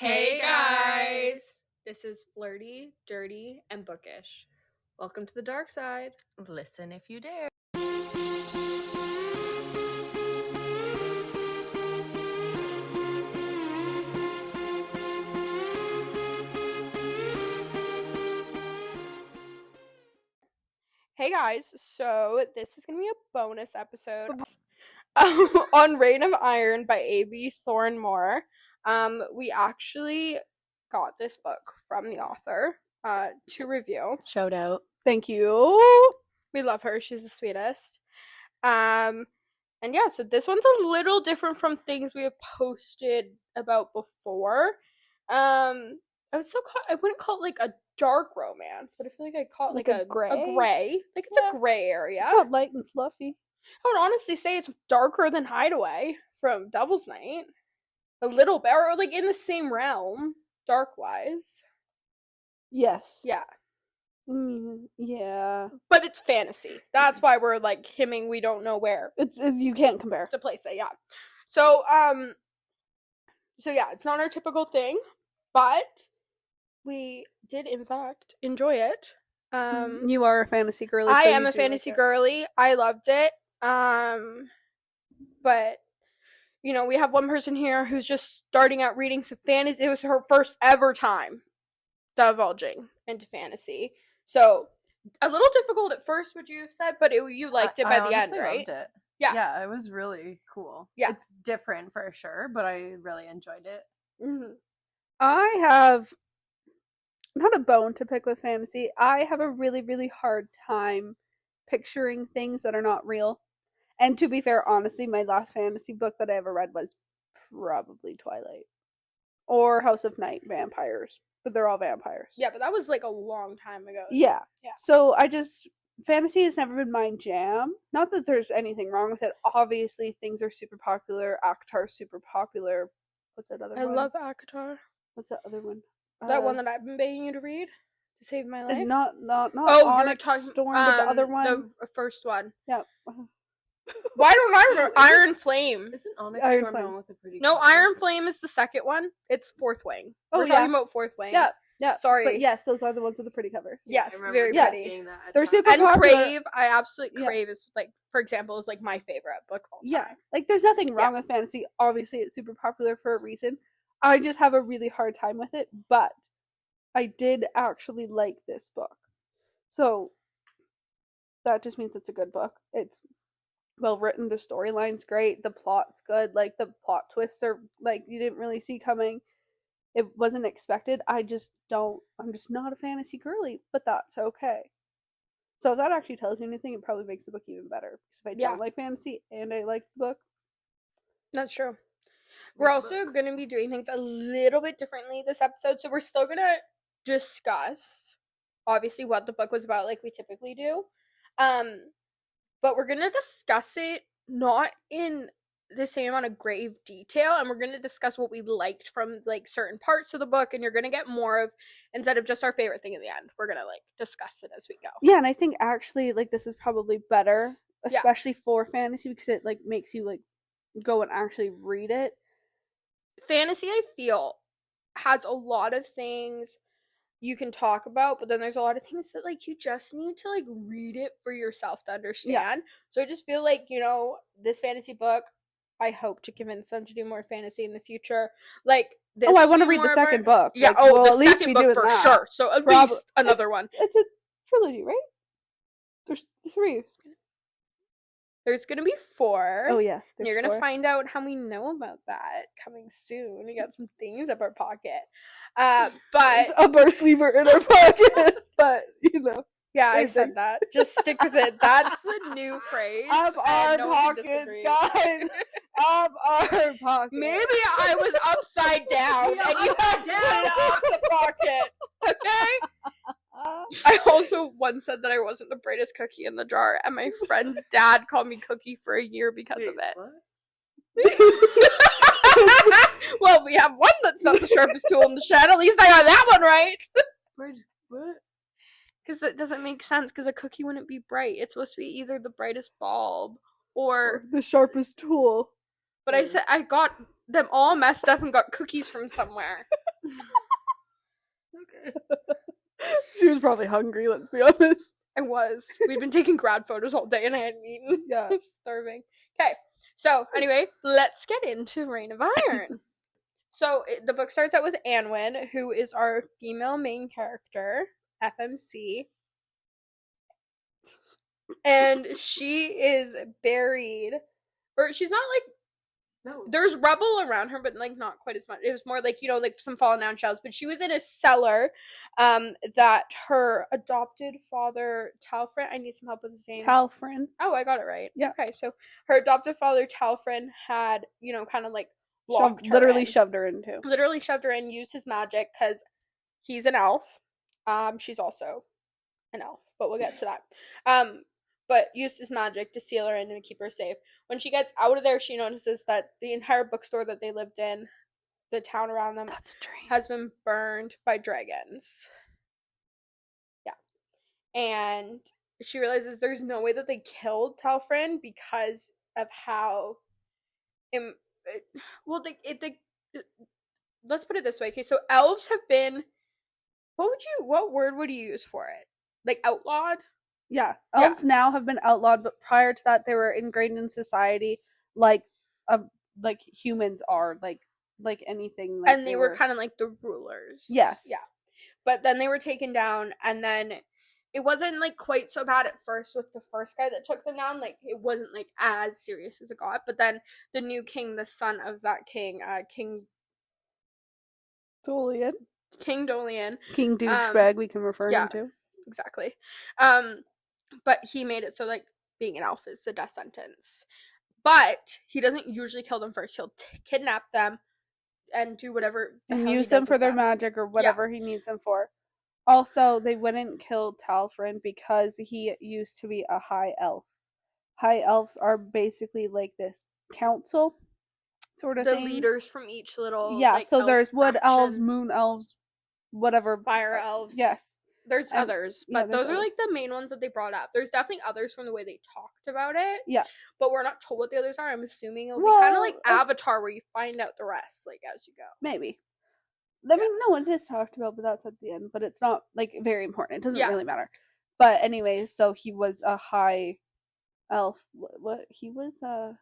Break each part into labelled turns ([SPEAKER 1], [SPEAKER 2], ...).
[SPEAKER 1] Hey guys! This is Flirty, Dirty, and Bookish. Welcome to the dark side.
[SPEAKER 2] Listen if you dare.
[SPEAKER 3] Hey guys, so this is going to be a bonus episode on Reign of Iron by A.B. Thornmoor. We actually got this book from the author to review.
[SPEAKER 2] Shout out.
[SPEAKER 3] Thank you. We love her. She's the sweetest. And yeah, so this one's a little different from things we have posted about before. I wouldn't call it like a dark romance, but I feel like I call it like a gray. Like it's a gray area.
[SPEAKER 4] It's not light and fluffy.
[SPEAKER 3] I would honestly say it's darker than Hideaway from Devil's Night. A little bit, or like in the same realm, dark-wise.
[SPEAKER 4] Yes.
[SPEAKER 3] Yeah.
[SPEAKER 4] Yeah.
[SPEAKER 3] But it's fantasy. That's why we're like hemming we don't know where.
[SPEAKER 4] You can't compare.
[SPEAKER 3] To place it, yeah. So yeah, it's not our typical thing, but we did in fact enjoy it.
[SPEAKER 4] You are a fantasy girly.
[SPEAKER 3] I am a fantasy girly. I loved it. But you know, we have one person here who's just starting out reading some fantasy. It was her first ever time divulging into fantasy. So a little difficult at first, would you have said, but you liked it by the end, right?
[SPEAKER 2] Loved it.
[SPEAKER 3] Yeah.
[SPEAKER 2] Yeah, it was really cool.
[SPEAKER 3] Yeah.
[SPEAKER 2] It's different for sure, but I really enjoyed it.
[SPEAKER 3] Mm-hmm.
[SPEAKER 4] I have not a bone to pick with fantasy. I have a really, really hard time picturing things that are not real. And to be fair, honestly, my last fantasy book that I ever read was probably Twilight. Or House of Night, vampires. But they're all vampires.
[SPEAKER 3] Yeah, but that was like a long time ago.
[SPEAKER 4] Yeah.
[SPEAKER 3] Yeah.
[SPEAKER 4] So fantasy has never been my jam. Not that there's anything wrong with it. Obviously, things are super popular. ACOTAR's super popular. What's that other one?
[SPEAKER 3] I love ACOTAR.
[SPEAKER 4] What's that other one?
[SPEAKER 3] That one that I've been begging you to read to save my life.
[SPEAKER 4] Not
[SPEAKER 3] you're
[SPEAKER 4] Onyx
[SPEAKER 3] talking
[SPEAKER 4] Storm, but the other one.
[SPEAKER 3] The first one.
[SPEAKER 4] Yeah.
[SPEAKER 3] Why don't I remember? Iron Flame.
[SPEAKER 2] Isn't Onyx
[SPEAKER 4] Iron
[SPEAKER 2] Storm
[SPEAKER 4] Flame.
[SPEAKER 2] the one with the pretty
[SPEAKER 3] No,
[SPEAKER 2] cover?
[SPEAKER 3] Iron Flame is the second one. It's Fourth Wing.
[SPEAKER 4] Oh,
[SPEAKER 3] We're
[SPEAKER 4] yeah.
[SPEAKER 3] talking about Fourth Wing.
[SPEAKER 4] Yeah.
[SPEAKER 3] Sorry.
[SPEAKER 4] But yes, those are the ones with the pretty covers.
[SPEAKER 3] Yes,
[SPEAKER 2] I remember
[SPEAKER 3] very
[SPEAKER 2] you
[SPEAKER 3] pretty.
[SPEAKER 2] saying that.
[SPEAKER 4] They're super
[SPEAKER 3] And
[SPEAKER 4] popular.
[SPEAKER 3] Crave, I absolutely
[SPEAKER 4] Yeah.
[SPEAKER 3] Crave is like, for example, is like my favorite book of all time.
[SPEAKER 4] Yeah. Like, there's nothing wrong with fantasy. Obviously, it's super popular for a reason. I just have a really hard time with it, but I did actually like this book. So, that just means it's a good book. It's well written, the storyline's great, the plot's good, like, the plot twists are, like, you didn't really see coming. It wasn't expected. I'm just not a fantasy girly, but that's okay. So if that actually tells you anything, it probably makes the book even better. Because if I don't like fantasy and I like the book.
[SPEAKER 3] That's true. We're also going to be doing things a little bit differently this episode. So we're still going to discuss, obviously, what the book was about like we typically do. But we're going to discuss it not in the same amount of grave detail, and we're going to discuss what we liked from like certain parts of the book, and you're going to get more of, instead of just our favorite thing in the end, we're going to like discuss it as we go.
[SPEAKER 4] Yeah, and I think actually like this is probably better, especially for fantasy, because it like makes you like go and actually read it.
[SPEAKER 3] Fantasy, I feel, has a lot of things you can talk about, but then there's a lot of things that like you just need to like read it for yourself to understand. Yeah. So I just feel like, you know, this fantasy book, I hope to convince them to do more fantasy in the future. Like this.
[SPEAKER 4] Oh, I want to read the second book.
[SPEAKER 3] Yeah.
[SPEAKER 4] Like,
[SPEAKER 3] the
[SPEAKER 4] at least
[SPEAKER 3] second
[SPEAKER 4] be
[SPEAKER 3] book
[SPEAKER 4] doing
[SPEAKER 3] for
[SPEAKER 4] that.
[SPEAKER 3] sure. So at least another one.
[SPEAKER 4] It's a trilogy, right? There's 3.
[SPEAKER 3] There's gonna be 4.
[SPEAKER 4] Oh yeah.
[SPEAKER 3] And you're gonna find out how we know about that coming soon. We got some things up our pocket. But
[SPEAKER 4] it's up our sleeve or in our pocket. But you know.
[SPEAKER 3] Yeah, I said that. Just stick with it. That's the new phrase.
[SPEAKER 4] Up our pockets, guys. Up our pockets.
[SPEAKER 3] Maybe I was upside down and you had to put it up the pocket. Okay? I also once said that I wasn't the brightest cookie in the jar, and my friend's dad called me Cookie for a year because of it.
[SPEAKER 2] What?
[SPEAKER 3] Well, we have one that's not the sharpest tool in the shed. At least I got that one right.
[SPEAKER 2] What?
[SPEAKER 3] Because it doesn't make sense, because a cookie wouldn't be bright. It's supposed to be either the brightest bulb or
[SPEAKER 4] the sharpest tool.
[SPEAKER 3] But I said I got them all messed up and got cookies from somewhere. Okay.
[SPEAKER 4] She was probably hungry, let's be honest.
[SPEAKER 3] I was. We'd been taking grad photos all day and I hadn't eaten.
[SPEAKER 4] Yeah.
[SPEAKER 3] I was starving. Okay. So, anyway, let's get into Reign of Iron. So, the book starts out with Anwen, who is our female main character, FMC. And she is buried, or she's not like,
[SPEAKER 1] No.
[SPEAKER 3] there's rubble around her, but like not quite as much. It was more like, like some fallen down shells. But she was in a cellar that her adopted father, Talfrin, I need some help with his name.
[SPEAKER 4] Talfrin.
[SPEAKER 3] Oh, I got it right.
[SPEAKER 4] Yeah.
[SPEAKER 3] Okay, so her adopted father, Talfrin, had, kind of like locked her
[SPEAKER 4] Literally
[SPEAKER 3] in.
[SPEAKER 4] shoved her into.
[SPEAKER 3] Literally shoved her in, used his magic, because he's an elf. She's also an elf, but we'll get to that. But used his magic to seal her in and keep her safe. When she gets out of there, she notices that the entire bookstore that they lived in, the town around them,
[SPEAKER 4] That's a dream.
[SPEAKER 3] has been burned by dragons. Yeah. And she realizes there's no way that they killed Talfrin because of how let's put it this way. Okay, so elves have been, what word would you use for it? Like outlawed?
[SPEAKER 4] Yeah, elves now have been outlawed, but prior to that, they were ingrained in society like humans are, like anything. Like
[SPEAKER 3] and they were kind of like the rulers.
[SPEAKER 4] Yes.
[SPEAKER 3] Yeah. But then they were taken down, and then it wasn't like quite so bad at first with the first guy that took them down. Like it wasn't like as serious as it got. But then the new king, the son of that king, King
[SPEAKER 4] Dolian.
[SPEAKER 3] King Dolian.
[SPEAKER 4] King douchebag, we can refer him to.
[SPEAKER 3] Exactly. But he made it so like being an elf is a death sentence. But he doesn't usually kill them first. He'll kidnap them and do whatever
[SPEAKER 4] and use them for their magic or whatever he needs them for. Also, they wouldn't kill Talfrin because he used to be a high elf. High elves are basically like this council sort of thing.
[SPEAKER 3] The leaders from each little
[SPEAKER 4] so there's wood
[SPEAKER 3] faction.
[SPEAKER 4] elves, moon elves, whatever.
[SPEAKER 3] Fire elves.
[SPEAKER 4] Yes.
[SPEAKER 3] There's others, but those are
[SPEAKER 4] others.
[SPEAKER 3] like the main ones that they brought up. There's definitely others from the way they talked about it.
[SPEAKER 4] Yeah.
[SPEAKER 3] But we're not told what the others are. I'm assuming it'll be kind of like Avatar where you find out the rest like as you go.
[SPEAKER 4] Maybe. I mean, no one has talked about, but that's at the end. But it's not like very important. It doesn't really matter. But anyways, so he was a high elf. What he was? I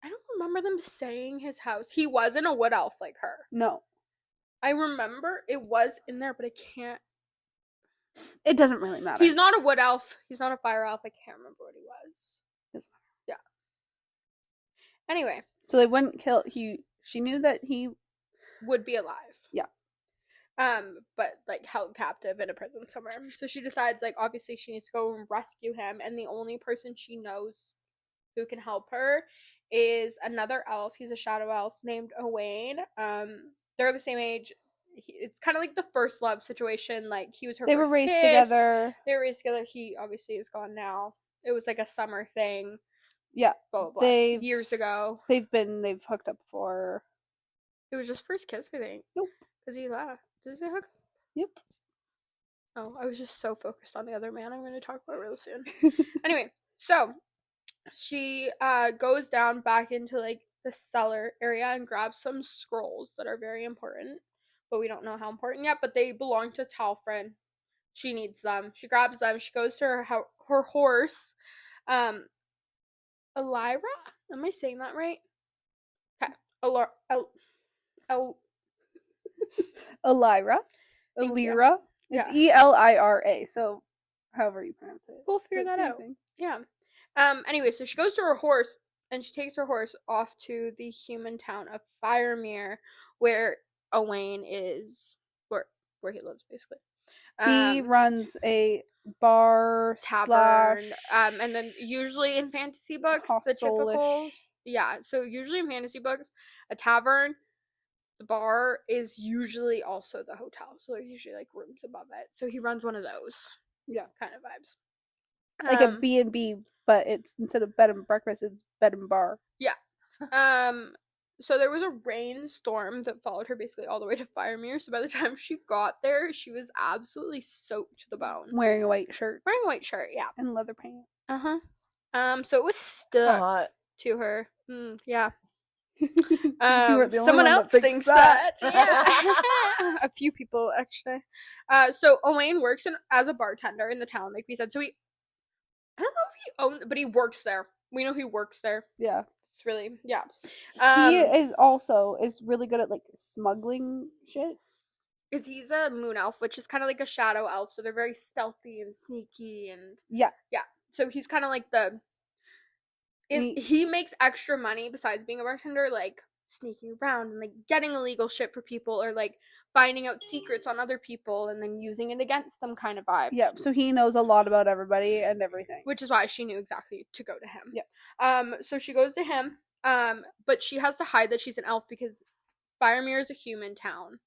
[SPEAKER 3] don't remember them saying his house. He wasn't a wood elf like her.
[SPEAKER 4] No.
[SPEAKER 3] I remember it was in there, but I can't.
[SPEAKER 4] It doesn't really matter.
[SPEAKER 3] He's not a wood elf. He's not a fire elf. I can't remember what he was.
[SPEAKER 4] Doesn't
[SPEAKER 3] matter. Yeah. Anyway.
[SPEAKER 4] So they wouldn't kill. She knew that he
[SPEAKER 3] would be alive.
[SPEAKER 4] Yeah.
[SPEAKER 3] But like held captive in a prison somewhere. So she decides like obviously she needs to go and rescue him, and the only person she knows who can help her is another elf. He's a shadow elf named Owain. They're the same age. It's kind of like the first love situation. Like he was her.
[SPEAKER 4] They
[SPEAKER 3] first
[SPEAKER 4] were raised
[SPEAKER 3] kiss.
[SPEAKER 4] together.
[SPEAKER 3] They were raised together. He obviously is gone now. It was like a summer thing.
[SPEAKER 4] Yeah.
[SPEAKER 3] Blah blah blah. Years ago.
[SPEAKER 4] They've hooked up before.
[SPEAKER 3] It was just first kiss, I think.
[SPEAKER 4] Nope.
[SPEAKER 3] Because he laughed. Did they hook up?
[SPEAKER 4] Yep.
[SPEAKER 3] Oh, I was just so focused on the other man I'm going to talk about real soon. Anyway, so she goes down back into like the cellar area and grabs some scrolls that are very important, but we don't know how important yet, but they belong to Talfrin. She needs them. She grabs them. She goes to her horse. Elira? Am I saying that right? Okay.
[SPEAKER 4] Elira. Elira. It's Elira. So, however you pronounce it.
[SPEAKER 3] We'll figure that out. Yeah. Anyway, so she goes to her horse, and she takes her horse off to the human town of Firemere, where Owain is, where he lives, basically.
[SPEAKER 4] He runs a bar,
[SPEAKER 3] tavern, and then usually in fantasy books, the typical, so usually in fantasy books, a tavern, the bar is usually also the hotel, so there's usually like rooms above it. So he runs one of those, kind of vibes,
[SPEAKER 4] like a B&B, but it's instead of bed and breakfast, it's bed and bar.
[SPEAKER 3] Yeah. So there was a rainstorm that followed her basically all the way to Firemere. So by the time she got there, she was absolutely soaked to the bone.
[SPEAKER 4] Wearing a white shirt.
[SPEAKER 3] Yeah.
[SPEAKER 4] And leather pants.
[SPEAKER 3] So it was stuck to her. Yeah.
[SPEAKER 4] weren't the only
[SPEAKER 3] Someone
[SPEAKER 4] one that
[SPEAKER 3] else thinks that. Yeah. A few people actually. So Owain works as a bartender in the town, like we said. So I don't know if but he works there. We know he works there.
[SPEAKER 4] Yeah.
[SPEAKER 3] It's really, yeah.
[SPEAKER 4] He is really good at like smuggling shit.
[SPEAKER 3] Because he's a moon elf, which is kind of like a shadow elf, so they're very stealthy and sneaky and
[SPEAKER 4] Yeah.
[SPEAKER 3] So he's kind of like he makes extra money besides being a bartender, like sneaking around and like getting illegal shit for people, or like finding out secrets on other people and then using it against them, kind of vibes.
[SPEAKER 4] Yeah, so he knows a lot about everybody and everything.
[SPEAKER 3] Which is why she knew exactly to go to him.
[SPEAKER 4] Yeah.
[SPEAKER 3] So she goes to him, but she has to hide that she's an elf because Firemere is a human town,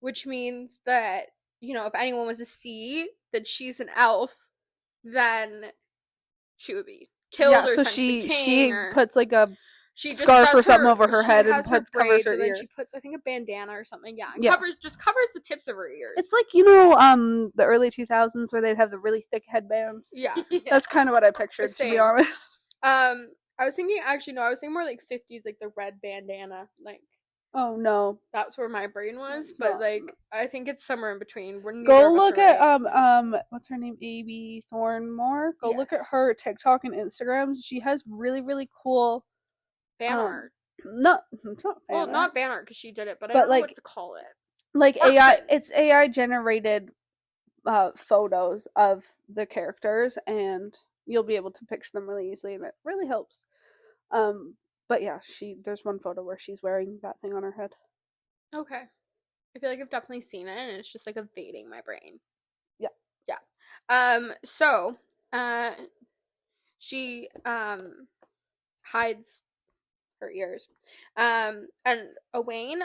[SPEAKER 3] which means that, you know, if anyone was to see that she's an elf, then she would be killed,
[SPEAKER 4] Yeah,
[SPEAKER 3] or
[SPEAKER 4] so
[SPEAKER 3] sent to the
[SPEAKER 4] she
[SPEAKER 3] king, or
[SPEAKER 4] puts like a
[SPEAKER 3] she just
[SPEAKER 4] scarf or
[SPEAKER 3] does
[SPEAKER 4] something over her
[SPEAKER 3] she
[SPEAKER 4] head and
[SPEAKER 3] has her
[SPEAKER 4] covers
[SPEAKER 3] braids,
[SPEAKER 4] her
[SPEAKER 3] and then
[SPEAKER 4] ears.
[SPEAKER 3] she puts, I think, a bandana or something. Yeah, and
[SPEAKER 4] Yeah.
[SPEAKER 3] covers the tips of her ears.
[SPEAKER 4] It's like, you know, the early 2000s where they'd have the really thick headbands.
[SPEAKER 3] Yeah.
[SPEAKER 4] That's kind of what I pictured, to be
[SPEAKER 3] Same.
[SPEAKER 4] honest.
[SPEAKER 3] I was thinking, actually, no, I was thinking more like 50s, like the red bandana, like.
[SPEAKER 4] Oh no.
[SPEAKER 3] That's where my brain was,
[SPEAKER 4] It's
[SPEAKER 3] but
[SPEAKER 4] not.
[SPEAKER 3] like I think it's somewhere in between.
[SPEAKER 4] Go look at what's her name? A.B. Thornmoor. Go
[SPEAKER 3] Yeah.
[SPEAKER 4] look at her TikTok and Instagram. She has really, really cool
[SPEAKER 3] fan art.
[SPEAKER 4] No, it's not fan
[SPEAKER 3] Well,
[SPEAKER 4] art.
[SPEAKER 3] not fan art because she did it, but I
[SPEAKER 4] But,
[SPEAKER 3] don't know
[SPEAKER 4] like,
[SPEAKER 3] what to call it.
[SPEAKER 4] Like
[SPEAKER 3] Art
[SPEAKER 4] AI,
[SPEAKER 3] prints.
[SPEAKER 4] it's AI generated photos of the characters, and you'll be able to picture them really easily, and it really helps. But yeah, there's one photo where she's wearing that thing on her head.
[SPEAKER 3] Okay. I feel like I've definitely seen it, and it's just like evading my brain.
[SPEAKER 4] Yeah.
[SPEAKER 3] Yeah. So, she hides her ears. And Owain,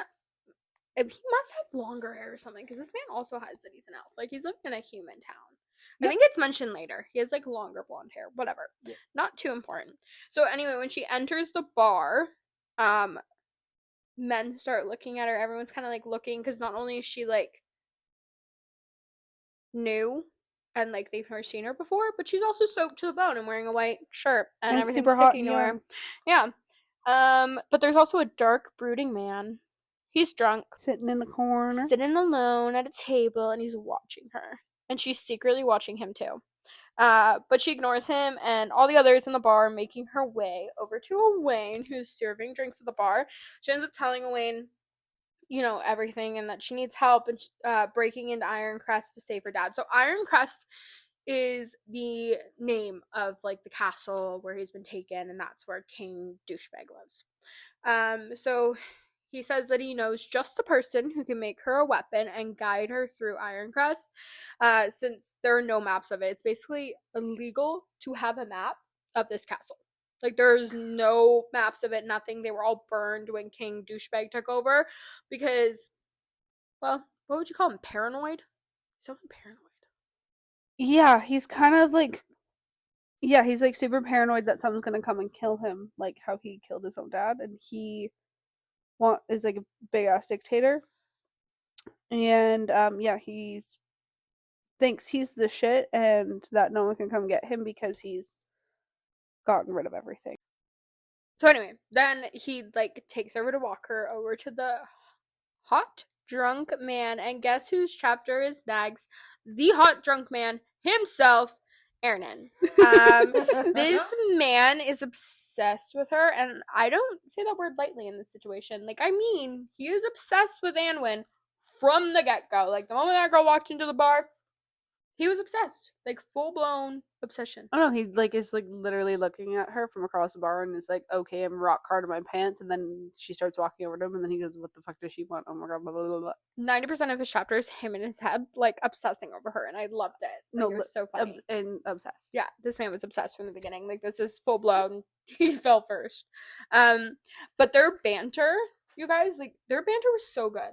[SPEAKER 3] he must have longer hair or something, because this man also hides that he's an elf. Like, he's living in a human town. I think it's mentioned later. He has like longer blonde hair. Whatever.
[SPEAKER 4] Yeah.
[SPEAKER 3] Not too important. So anyway, when she enters the bar, men start looking at her. Everyone's kind of like looking, because not only is she like new and like they've never seen her before, but she's also soaked to the bone and wearing a white shirt and everything's
[SPEAKER 4] super hot,
[SPEAKER 3] sticking to her. Yeah. But there's also a dark, brooding man. He's drunk,
[SPEAKER 4] sitting in the corner,
[SPEAKER 3] sitting alone at a table, and he's watching her. And she's secretly watching him too. But she ignores him and all the others in the bar, making her way over to Owain, who's serving drinks at the bar. She ends up telling Owain, you know, everything, and that she needs help, and breaking into Ironcrest to save her dad. So Ironcrest is the name of like the castle where he's been taken, and that's where King Douchebag lives. So he says that he knows just the person who can make her a weapon and guide her through Ironcrest, since there are no maps of it. It's basically illegal to have a map of this castle. Like, there's no maps of it, nothing. They were all burned when King Douchebag took over because, well, what would you call him? Paranoid? Something paranoid.
[SPEAKER 4] Yeah, he's kind of like, yeah, he's like super paranoid that someone's gonna come and kill him, like how he killed his own dad, and he is like a big ass dictator. And yeah, thinks he's the shit and that no one can come get him because he's gotten rid of everything.
[SPEAKER 3] So anyway, then he like takes her to walk her over to the hot drunk man, and guess whose chapter is next? The hot drunk man himself, Ernan. This man is obsessed with her, and I don't say that word lightly in this situation. Like, I mean, he is obsessed with Anwin from the get-go. Like, the moment that girl walked into the bar, he was obsessed. Like, full-blown obsession.
[SPEAKER 4] I don't know, he like is like literally looking at her from across the bar and is like, okay, I'm rock hard in my pants, and then she starts walking over to him and then he goes, what the fuck does she want? Oh my god, blah blah blah blah.
[SPEAKER 3] 90% of his chapter is him in his head, like, obsessing over her, and I loved it. Like, it was so funny.
[SPEAKER 4] And obsessed.
[SPEAKER 3] Yeah, this man was obsessed from the beginning. Like, this is full blown. He fell first. But their banter, you guys, like, their banter was so good.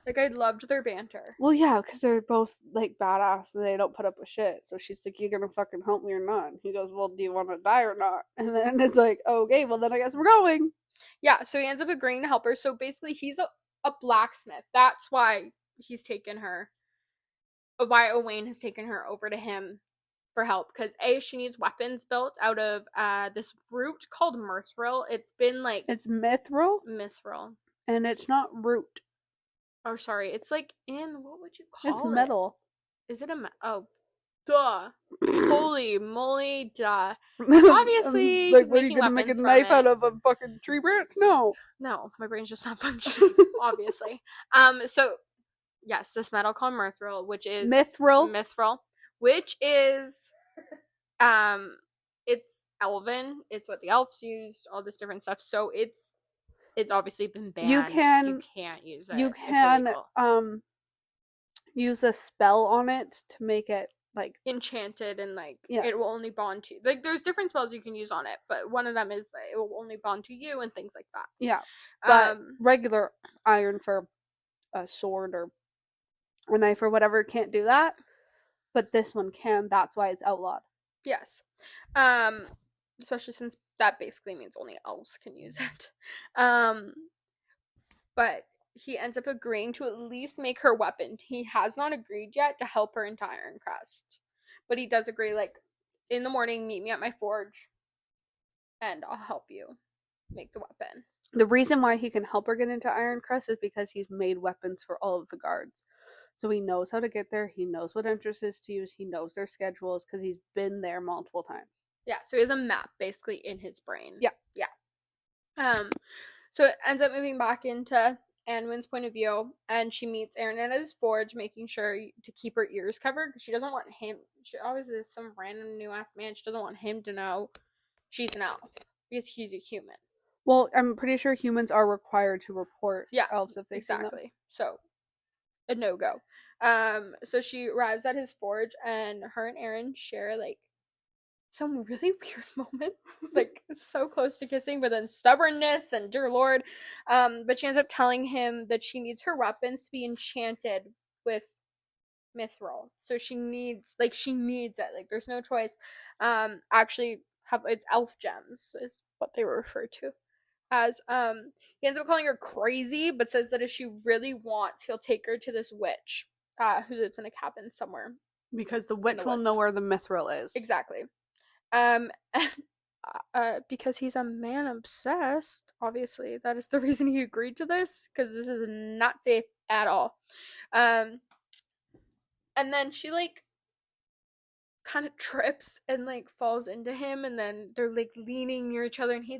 [SPEAKER 3] Like, I loved their banter.
[SPEAKER 4] Well, yeah, because they're both like badass and they don't put up with shit. So she's like, "You gonna fucking help me or not?" And he goes, "Well, do you want to die or not?" And then it's like, "Okay, well then I guess we're going."
[SPEAKER 3] Yeah, so he ends up agreeing to help her. So basically, he's a blacksmith. That's why he's taken her. Why Owain has taken her over to him for help because she needs weapons built out of this root called mithril. It's been like
[SPEAKER 4] It's mithril,
[SPEAKER 3] mithril.
[SPEAKER 4] and it's not root.
[SPEAKER 3] Oh, sorry. It's like in what would you call
[SPEAKER 4] It's
[SPEAKER 3] it?
[SPEAKER 4] metal.
[SPEAKER 3] Is it oh, duh. Holy moly, duh. Obviously,
[SPEAKER 4] like,
[SPEAKER 3] he's
[SPEAKER 4] what are you
[SPEAKER 3] making
[SPEAKER 4] gonna make a
[SPEAKER 3] weapons from
[SPEAKER 4] knife out
[SPEAKER 3] it.
[SPEAKER 4] of a fucking tree branch? No.
[SPEAKER 3] No, my brain's just not functioning. Obviously. So yes, this metal called mithril, which is
[SPEAKER 4] Mithril.
[SPEAKER 3] which is it's elven. It's what the elves used. All this different stuff. So it's obviously been banned. You can't use it.
[SPEAKER 4] You can use a spell on it to make it like
[SPEAKER 3] enchanted and like it will only bond to like there's different spells you can use on it, but one of them is it will only bond to you and things like that.
[SPEAKER 4] Yeah. But regular iron for a sword or a knife or whatever can't do that. But this one can. That's why it's outlawed.
[SPEAKER 3] Yes. Especially since that basically means only elves can use it. But he ends up agreeing to at least make her weapon. He has not agreed yet to help her into Ironcrest. But he does agree, like, in the morning, meet me at my forge, and I'll help you make the weapon.
[SPEAKER 4] The reason why he can help her get into Ironcrest is because he's made weapons for all of the guards. So he knows how to get there, he knows what entrances to use, he knows their schedules, because he's been there multiple times.
[SPEAKER 3] Yeah, so he has a map, basically, in his brain.
[SPEAKER 4] Yeah.
[SPEAKER 3] So it ends up moving back into Anwin's point of view, and she meets Aaron at his forge, making sure to keep her ears covered because she doesn't want him. She always is some random new ass man. She doesn't want him to know she's an elf because he's a human.
[SPEAKER 4] Well, I'm pretty sure humans are required to report elves if they see them.
[SPEAKER 3] So a no go. So she arrives at his forge, and her and Aaron share like some really weird moments, like so close to kissing, but then stubbornness and dear lord. But she ends up telling him that she needs her weapons to be enchanted with mithril. So she needs it. Like there's no choice. Actually, it's elf gems is what they were referred to as. He ends up calling her crazy, but says that if she really wants, he'll take her to this witch, who lives in a cabin somewhere.
[SPEAKER 4] Because the witch will know where the mithril is.
[SPEAKER 3] Exactly. Because he's a man obsessed, obviously. That is the reason he agreed to this, because this is not safe at all. And then she, like, kind of trips and, like, falls into him, and then they're, like, leaning near each other, and she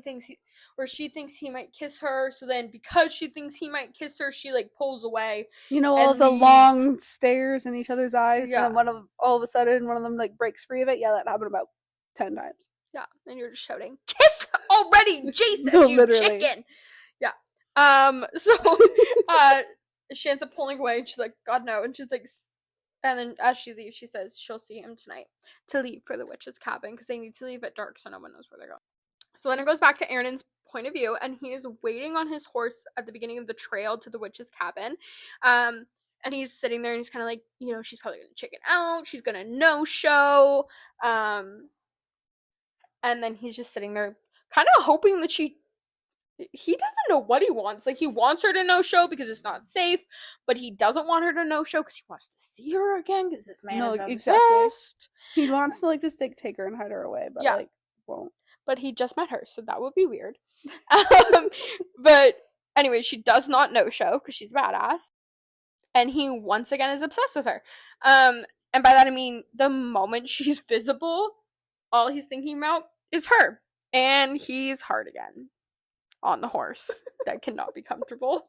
[SPEAKER 3] thinks he might kiss her, so then because she thinks he might kiss her, she, like, pulls away.
[SPEAKER 4] You know, all the long stares in each other's eyes, and then all of a sudden, one of them, like, breaks free of it. Yeah, that happened about 10 times.
[SPEAKER 3] Yeah, and you're just shouting, "Kiss already, Jesus,
[SPEAKER 4] No,
[SPEAKER 3] you
[SPEAKER 4] literally.
[SPEAKER 3] chicken!" Yeah. So, she ends up pulling away, and she's like, "God, no," and she's like, and then as she leaves, she says she'll see him tonight to leave for the witch's cabin, because they need to leave at dark so no one knows where they're going. So then it goes back to Aaron's point of view, and he is waiting on his horse at the beginning of the trail to the witch's cabin, and he's sitting there, and he's kind of like, you know, she's probably gonna chicken out, she's gonna no-show, and then he's just sitting there kind of hoping that he doesn't know what he wants. Like, he wants her to no-show because it's not safe, but he doesn't want her to no-show because he wants to see her again because this man is obsessed.
[SPEAKER 4] He wants to, like, just take her and hide her away, but, like, won't.
[SPEAKER 3] But he just met her, so that would be weird. But anyway, she does not no-show because she's badass. And he once again is obsessed with her. And by that I mean the moment she's visible, all he's thinking about is her. And he's hard again. On the horse. That cannot be comfortable.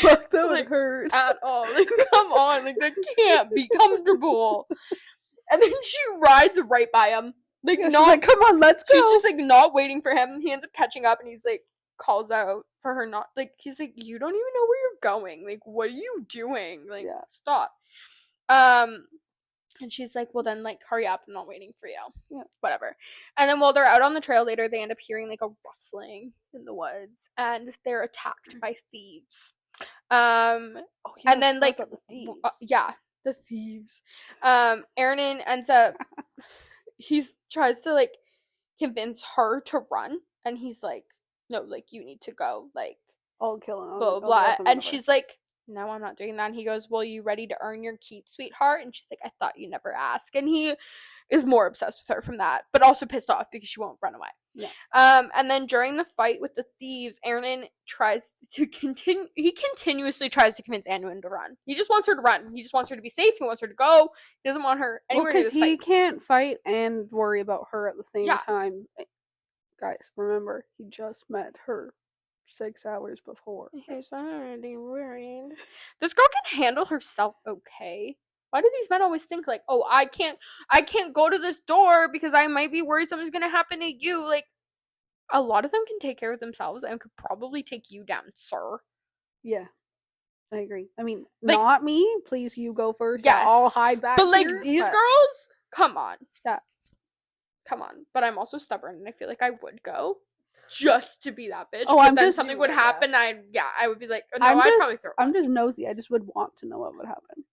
[SPEAKER 4] Fuck, that would hurt.
[SPEAKER 3] At all. Like, come on. Like, that can't be comfortable. And then she rides right by him. Like,
[SPEAKER 4] she's like, come on, let's go.
[SPEAKER 3] She's just, like, not waiting for him. He ends up catching up, and he's, like, calls out for her not, like, he's like, you don't even know where you're going. Like, what are you doing? Like, stop. And she's like, well, then, like, hurry up. I'm not waiting for you.
[SPEAKER 4] Yeah.
[SPEAKER 3] Whatever. And then while they're out on the trail later, they end up hearing, like, a rustling in the woods. And they're attacked by thieves. And then, like,
[SPEAKER 4] the thieves.
[SPEAKER 3] The thieves. Aaron ends up, he tries to, like, convince her to run. And he's like, no, like, you need to go. Like,
[SPEAKER 4] I'll kill him.
[SPEAKER 3] Blah, blah. And she's like, no, I'm not doing that. And he goes, well, you ready to earn your keep, sweetheart? And she's like, I thought you never asked. And he is more obsessed with her from that, but also pissed off because she won't run away.
[SPEAKER 4] Yeah.
[SPEAKER 3] And then during the fight with the thieves, Aaron continuously tries to convince Anwin to run. He just wants her to run. He just wants her to be safe. He wants her to go. He doesn't want her anywhere near
[SPEAKER 4] because
[SPEAKER 3] this
[SPEAKER 4] he
[SPEAKER 3] fight.
[SPEAKER 4] can't fight and worry about her at the same
[SPEAKER 3] Yeah.
[SPEAKER 4] time. Guys, remember, he just met her 6 hours before.
[SPEAKER 3] He's already worried. This girl can handle herself okay. Why do these men always think like, oh, I can't go to this door because I might be worried something's gonna happen to you? Like, a lot of them can take care of themselves and could probably take you down, sir.
[SPEAKER 4] Yeah, I agree. I mean,
[SPEAKER 3] Like-
[SPEAKER 4] not me. Please, you go first.
[SPEAKER 3] Yes.
[SPEAKER 4] I'll hide back.
[SPEAKER 3] But like
[SPEAKER 4] here,
[SPEAKER 3] these
[SPEAKER 4] but-
[SPEAKER 3] girls, come on.
[SPEAKER 4] Yeah.
[SPEAKER 3] Come on. But I'm also stubborn and I feel like I would go just to be that bitch.
[SPEAKER 4] Oh,
[SPEAKER 3] but
[SPEAKER 4] I'm
[SPEAKER 3] then
[SPEAKER 4] just-
[SPEAKER 3] something would
[SPEAKER 2] Yeah.
[SPEAKER 3] happen, I would be like, no,
[SPEAKER 4] I'm
[SPEAKER 3] I'd probably
[SPEAKER 4] just,
[SPEAKER 3] throw
[SPEAKER 4] I'm just nosy. I just would want to know what would happen.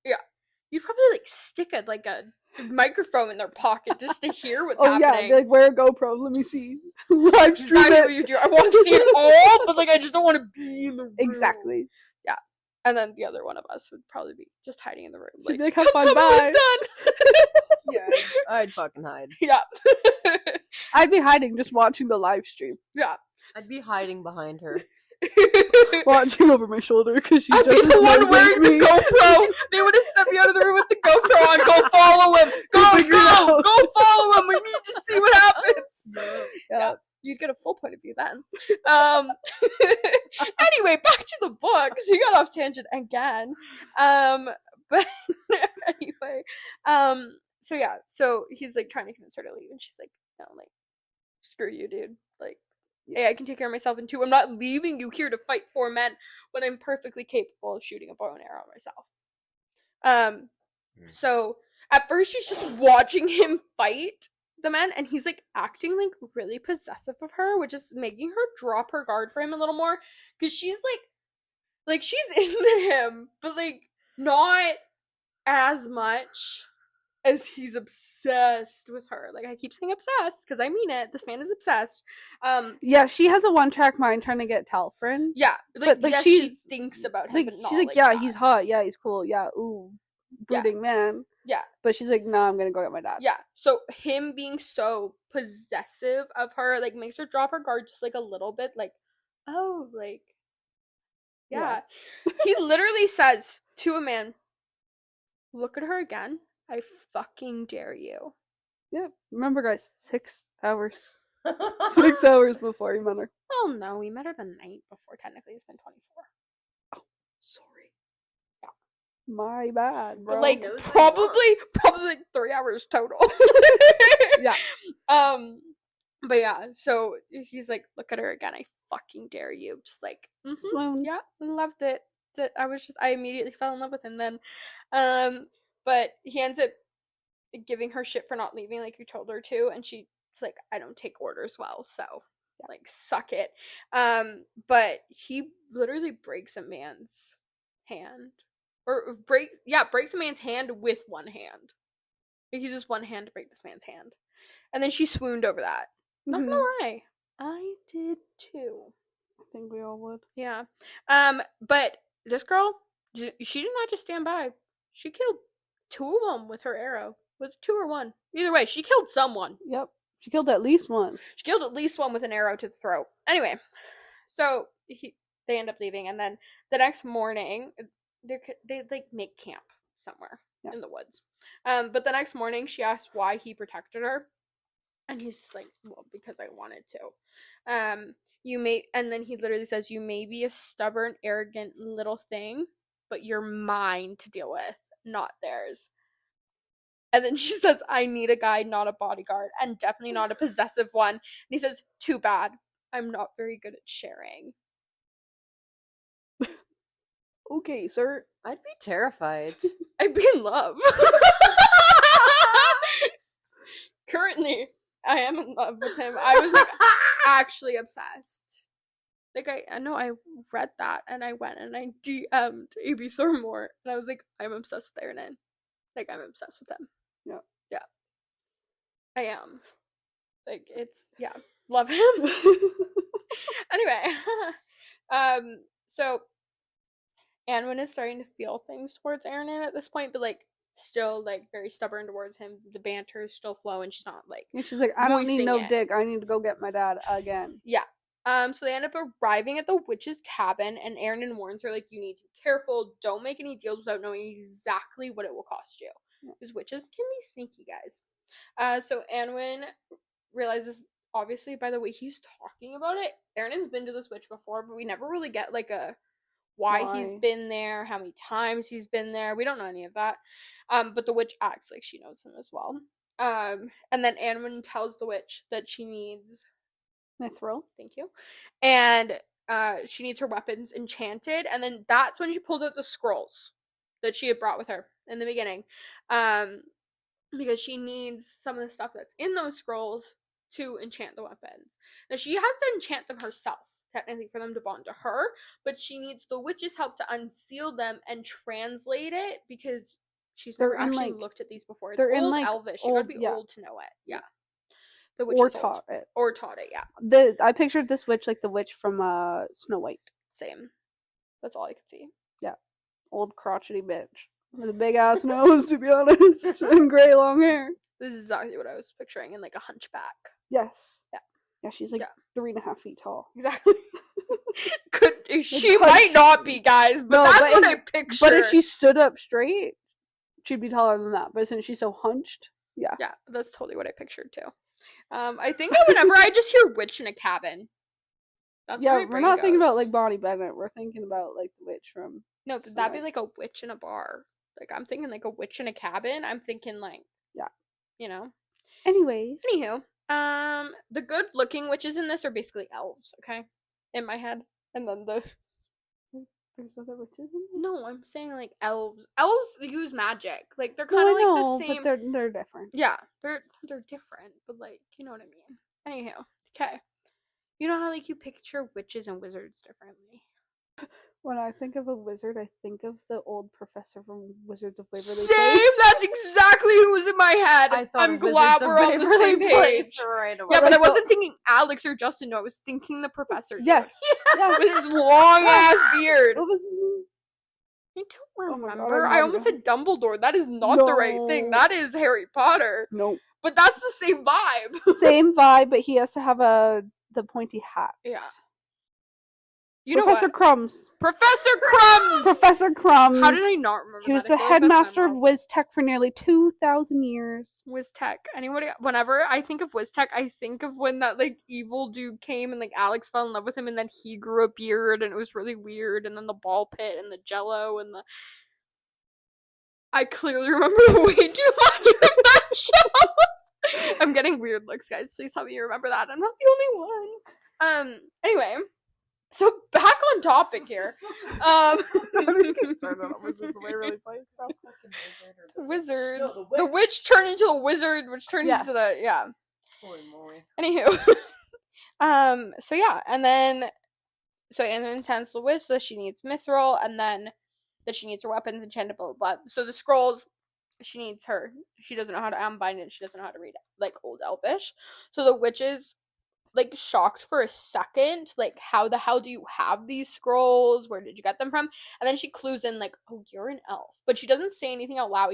[SPEAKER 3] You'd probably like stick a microphone in their pocket just to hear what's
[SPEAKER 4] Oh yeah,
[SPEAKER 3] happening.
[SPEAKER 4] be like, wear a GoPro. Let me see. Live stream
[SPEAKER 3] Exactly
[SPEAKER 4] it.
[SPEAKER 3] what you do. I want to see it all, but like I just don't want to be in the room.
[SPEAKER 4] Exactly.
[SPEAKER 3] And then the other one of us would probably be just hiding in the room.
[SPEAKER 4] She'd be like, have
[SPEAKER 3] "Come
[SPEAKER 4] fun,
[SPEAKER 3] tell me when
[SPEAKER 4] bye."
[SPEAKER 3] it's done.
[SPEAKER 2] Yeah, I'd fucking hide.
[SPEAKER 3] Yeah.
[SPEAKER 4] I'd be hiding, just watching the live stream,
[SPEAKER 3] Yeah.
[SPEAKER 2] I'd be hiding behind her.
[SPEAKER 4] watching over my shoulder because she's
[SPEAKER 3] I'd
[SPEAKER 4] just
[SPEAKER 3] be the
[SPEAKER 4] as
[SPEAKER 3] one
[SPEAKER 4] nosy as
[SPEAKER 3] wearing the
[SPEAKER 4] me.
[SPEAKER 3] GoPro. They would have sent me out of the room with the GoPro on. Go follow him. Go,
[SPEAKER 4] Figure it
[SPEAKER 3] go,
[SPEAKER 4] out.
[SPEAKER 3] go follow him. We need to see what happens.
[SPEAKER 4] Yeah.
[SPEAKER 3] You'd get a full point of view then. Anyway, back to the book. So you got off tangent again. But anyway, so yeah, so he's like trying to convince her to leave, and she's like, no, like, screw you, dude. Like, hey, I can take care of myself, and two, I'm not leaving you here to fight 4 men when I'm perfectly capable of shooting a bow and arrow myself. So at first she's just watching him fight the men, and he's like acting like really possessive of her, which is making her drop her guard for him a little more, because she's like she's into him, but like not as much as he's obsessed with her. Like, I keep saying obsessed because I mean it. This man is obsessed.
[SPEAKER 4] Yeah, she has a one-track mind trying to get Talfrin.
[SPEAKER 3] Yeah,
[SPEAKER 4] But, like,
[SPEAKER 3] yes,
[SPEAKER 4] she-
[SPEAKER 3] she thinks about him,
[SPEAKER 4] Like,
[SPEAKER 3] but not
[SPEAKER 4] she's like, yeah,
[SPEAKER 3] that.
[SPEAKER 4] he's hot. Yeah, he's cool. Yeah, ooh,
[SPEAKER 3] Yeah.
[SPEAKER 4] brooding man.
[SPEAKER 3] Yeah.
[SPEAKER 4] But she's like, no, I'm gonna go get my dad.
[SPEAKER 3] Yeah, so him being so possessive of her, like, makes her drop her guard just, like, a little bit, like, oh, like, yeah. He literally says to a man, look at her again, I fucking dare you.
[SPEAKER 4] Yeah. Remember, guys, 6 hours. 6 hours before he met her.
[SPEAKER 3] Well, no, we met her the night before, technically, it's been 24.
[SPEAKER 4] Sorry. Yeah. My bad, bro.
[SPEAKER 3] But, like,
[SPEAKER 2] knows what he
[SPEAKER 3] probably like 3 hours total.
[SPEAKER 4] Yeah.
[SPEAKER 3] But yeah, so he's like, look at her again, I fucking dare you. Just like,
[SPEAKER 4] Swoon.
[SPEAKER 3] yeah, loved it. I immediately fell in love with him then. But he ends up giving her shit for not leaving like you told her to, and she's like, I don't take orders well, so like, suck it. But he literally breaks a man's hand. Or breaks a man's hand with one hand. He uses one hand to break this man's hand. And then she swooned over that. Not gonna lie. I did too.
[SPEAKER 4] I think we all would.
[SPEAKER 3] Yeah. But this girl, she did not just stand by. She killed 2 of them with her arrow. Was it 2 or 1? Either way, she killed someone.
[SPEAKER 4] Yep. She killed at least one.
[SPEAKER 3] She killed at least one with an arrow to the throat. Anyway, so they end up leaving, and then the next morning, they like make camp somewhere in the woods. But the next morning, she asked why he protected her, and he's just like, well, because I wanted to. And then he literally says, you may be a stubborn, arrogant little thing, but you're mine to deal with, not theirs. And then she says, I need a guide, not a bodyguard, and definitely not a possessive one. And he says, too bad. I'm not very good at sharing.
[SPEAKER 4] Okay, sir.
[SPEAKER 2] I'd be terrified.
[SPEAKER 3] I'd be in love. Currently, I am in love with him. I was like actually obsessed. Like, I know I read that and I went and I DM'd A.B. Thornmoor and I was like, I'm obsessed with Aaron. Like, I'm obsessed with him.
[SPEAKER 4] Yeah.
[SPEAKER 3] Yeah. I am. Like, it's, yeah. Love him. Anyway. So Anwin is starting to feel things towards Aaron at this point, but like, still like very stubborn towards him. The banter is still flowing. She's not like
[SPEAKER 4] And she's like, I don't need
[SPEAKER 3] voicing
[SPEAKER 4] no
[SPEAKER 3] it.
[SPEAKER 4] dick. I need to go get my dad again.
[SPEAKER 3] Yeah. So they end up arriving at the witch's cabin, and Aaron warns her, like, you need to be careful. Don't make any deals without knowing exactly what it will cost you. Because witches can be sneaky, guys. So Anwin realizes, obviously, by the way he's talking about it, Aaron's been to this witch before, but we never really get, like, a why he's been there, how many times he's been there. We don't know any of that. But the witch acts like she knows him as well. And then Anwin tells the witch that she needs
[SPEAKER 4] Mithril.
[SPEAKER 3] Thank you. And she needs her weapons enchanted, and then that's when she pulled out the scrolls that she had brought with her in the beginning. Because she needs some of the stuff that's in those scrolls to enchant the weapons. Now she has to enchant them herself, technically, for them to bond to her, but she needs the witch's help to unseal them and translate it, because she's never actually looked at these before. It's old Elvish. You gotta be old to know it. Yeah. The witch
[SPEAKER 4] or taught it.
[SPEAKER 3] Or taught it, yeah.
[SPEAKER 4] I pictured this witch like the witch from Snow White.
[SPEAKER 3] Same. That's all I could see.
[SPEAKER 4] Yeah. Old crotchety bitch. With a big ass nose, to be honest. And gray long hair.
[SPEAKER 3] This is exactly what I was picturing, in like a hunchback.
[SPEAKER 4] Yes.
[SPEAKER 3] Yeah.
[SPEAKER 4] Yeah, she's like 3.5 feet tall.
[SPEAKER 3] Exactly. She might not be, guys, but that's what I picture.
[SPEAKER 4] But if she stood up straight, she'd be taller than that. But since she's so hunched, yeah.
[SPEAKER 3] Yeah, that's totally what I pictured too. I think that whenever I just hear witch in a cabin, that's where my brain
[SPEAKER 4] we're not
[SPEAKER 3] goes.
[SPEAKER 4] thinking about like Bonnie Bennett. We're thinking about like the witch from.
[SPEAKER 3] No, but that'd be like a witch in a bar. Like, I'm thinking like a witch in a cabin. I'm thinking like,
[SPEAKER 4] yeah,
[SPEAKER 3] you know.
[SPEAKER 4] Anyways.
[SPEAKER 3] Anywho, the good-looking witches in this are basically elves. Okay, in my head, and then
[SPEAKER 4] there's other witches in this?
[SPEAKER 3] No, I'm saying like elves. Elves use magic. Like, they're kind of like the same.
[SPEAKER 4] But they're different.
[SPEAKER 3] Yeah, they're different, but like, you know what I mean. Anywho, okay. You know how like you picture witches and wizards differently.
[SPEAKER 4] When I think of a wizard, I think of the old professor from Wizards of Waverly Place.
[SPEAKER 3] Same. That's exactly who was in my head. I'm glad we're on the same page.
[SPEAKER 2] Right away.
[SPEAKER 3] Yeah, but I wasn't thinking Alex or Justin. No, I was thinking the professor.
[SPEAKER 4] Yes.
[SPEAKER 3] Yeah. With his long ass beard.
[SPEAKER 4] What was his name?
[SPEAKER 3] I don't remember.
[SPEAKER 4] Oh my God,
[SPEAKER 3] I almost said Dumbledore. That is not the right thing. That is Harry Potter.
[SPEAKER 4] No.
[SPEAKER 3] But that's the same vibe.
[SPEAKER 4] Same vibe, but he has to have the pointy hat.
[SPEAKER 3] Yeah.
[SPEAKER 4] Professor Crumbs.
[SPEAKER 3] Professor Crumbs!
[SPEAKER 4] Professor Crumbs.
[SPEAKER 3] How did I not remember that?
[SPEAKER 4] He was the headmaster of WizTech for nearly 2,000 years.
[SPEAKER 3] WizTech. Whenever I think of WizTech, I think of when that, like, evil dude came and, like, Alex fell in love with him and then he grew a beard and it was really weird, and then the ball pit and the jello and the... I clearly remember way too much of that show! I'm getting weird looks, guys. Please tell me you remember that. I'm not the only one. Anyway... So back on topic here. Wizards. No, the witch turned into a wizard, which turned into the
[SPEAKER 2] Holy moly.
[SPEAKER 3] Anywho. So yeah, and then intends the witch, so she needs mithril, and then that she needs her weapons enchanted, blah blah blah. So the scrolls, she needs her. She doesn't know how to unbind it. She doesn't know how to read like Old Elvish. So the witches, like, shocked for a second, like, how the hell do you have these scrolls? Where did you get them from? And then she clues in, like, oh, you're an elf. But she doesn't say anything out loud.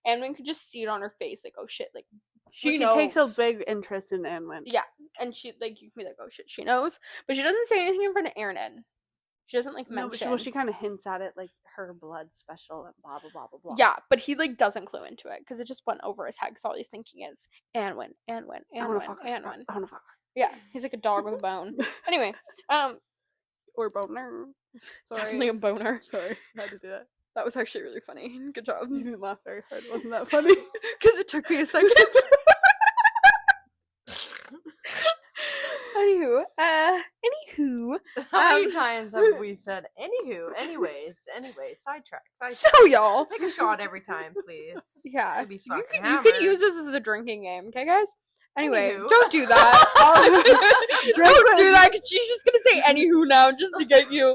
[SPEAKER 3] Anwin could just see it on her face, like, oh shit, like, she knows.
[SPEAKER 4] She takes a big interest in Anwin.
[SPEAKER 3] Yeah, and she, like, you can be like, oh shit, she knows. But she doesn't say anything in front of Aaron. She doesn't, like, mention.
[SPEAKER 2] Well, she kind of hints at it, like, her blood special and blah, blah, blah, blah, blah.
[SPEAKER 3] Yeah, but he, like, doesn't clue into it, because it just went over his head, because all he's thinking is, Anwin.
[SPEAKER 4] I wanna fuck her.
[SPEAKER 3] Yeah, he's like a dog with a bone. Anyway,
[SPEAKER 4] or boner. Sorry.
[SPEAKER 3] Definitely a boner.
[SPEAKER 4] Sorry, I had to do that.
[SPEAKER 3] That was actually really funny. Good job.
[SPEAKER 4] You didn't laugh very hard. Wasn't that funny?
[SPEAKER 3] Because it took me a second. Anywho.
[SPEAKER 2] How many times have we said anywho, anyways, sidetrack.
[SPEAKER 3] So y'all.
[SPEAKER 2] Take a shot every time, please.
[SPEAKER 3] Yeah.
[SPEAKER 2] Be
[SPEAKER 3] you could use this as a drinking game, okay, guys? Anyway, don't do that. Don't do that, because she's just gonna say anywho now, just to get you.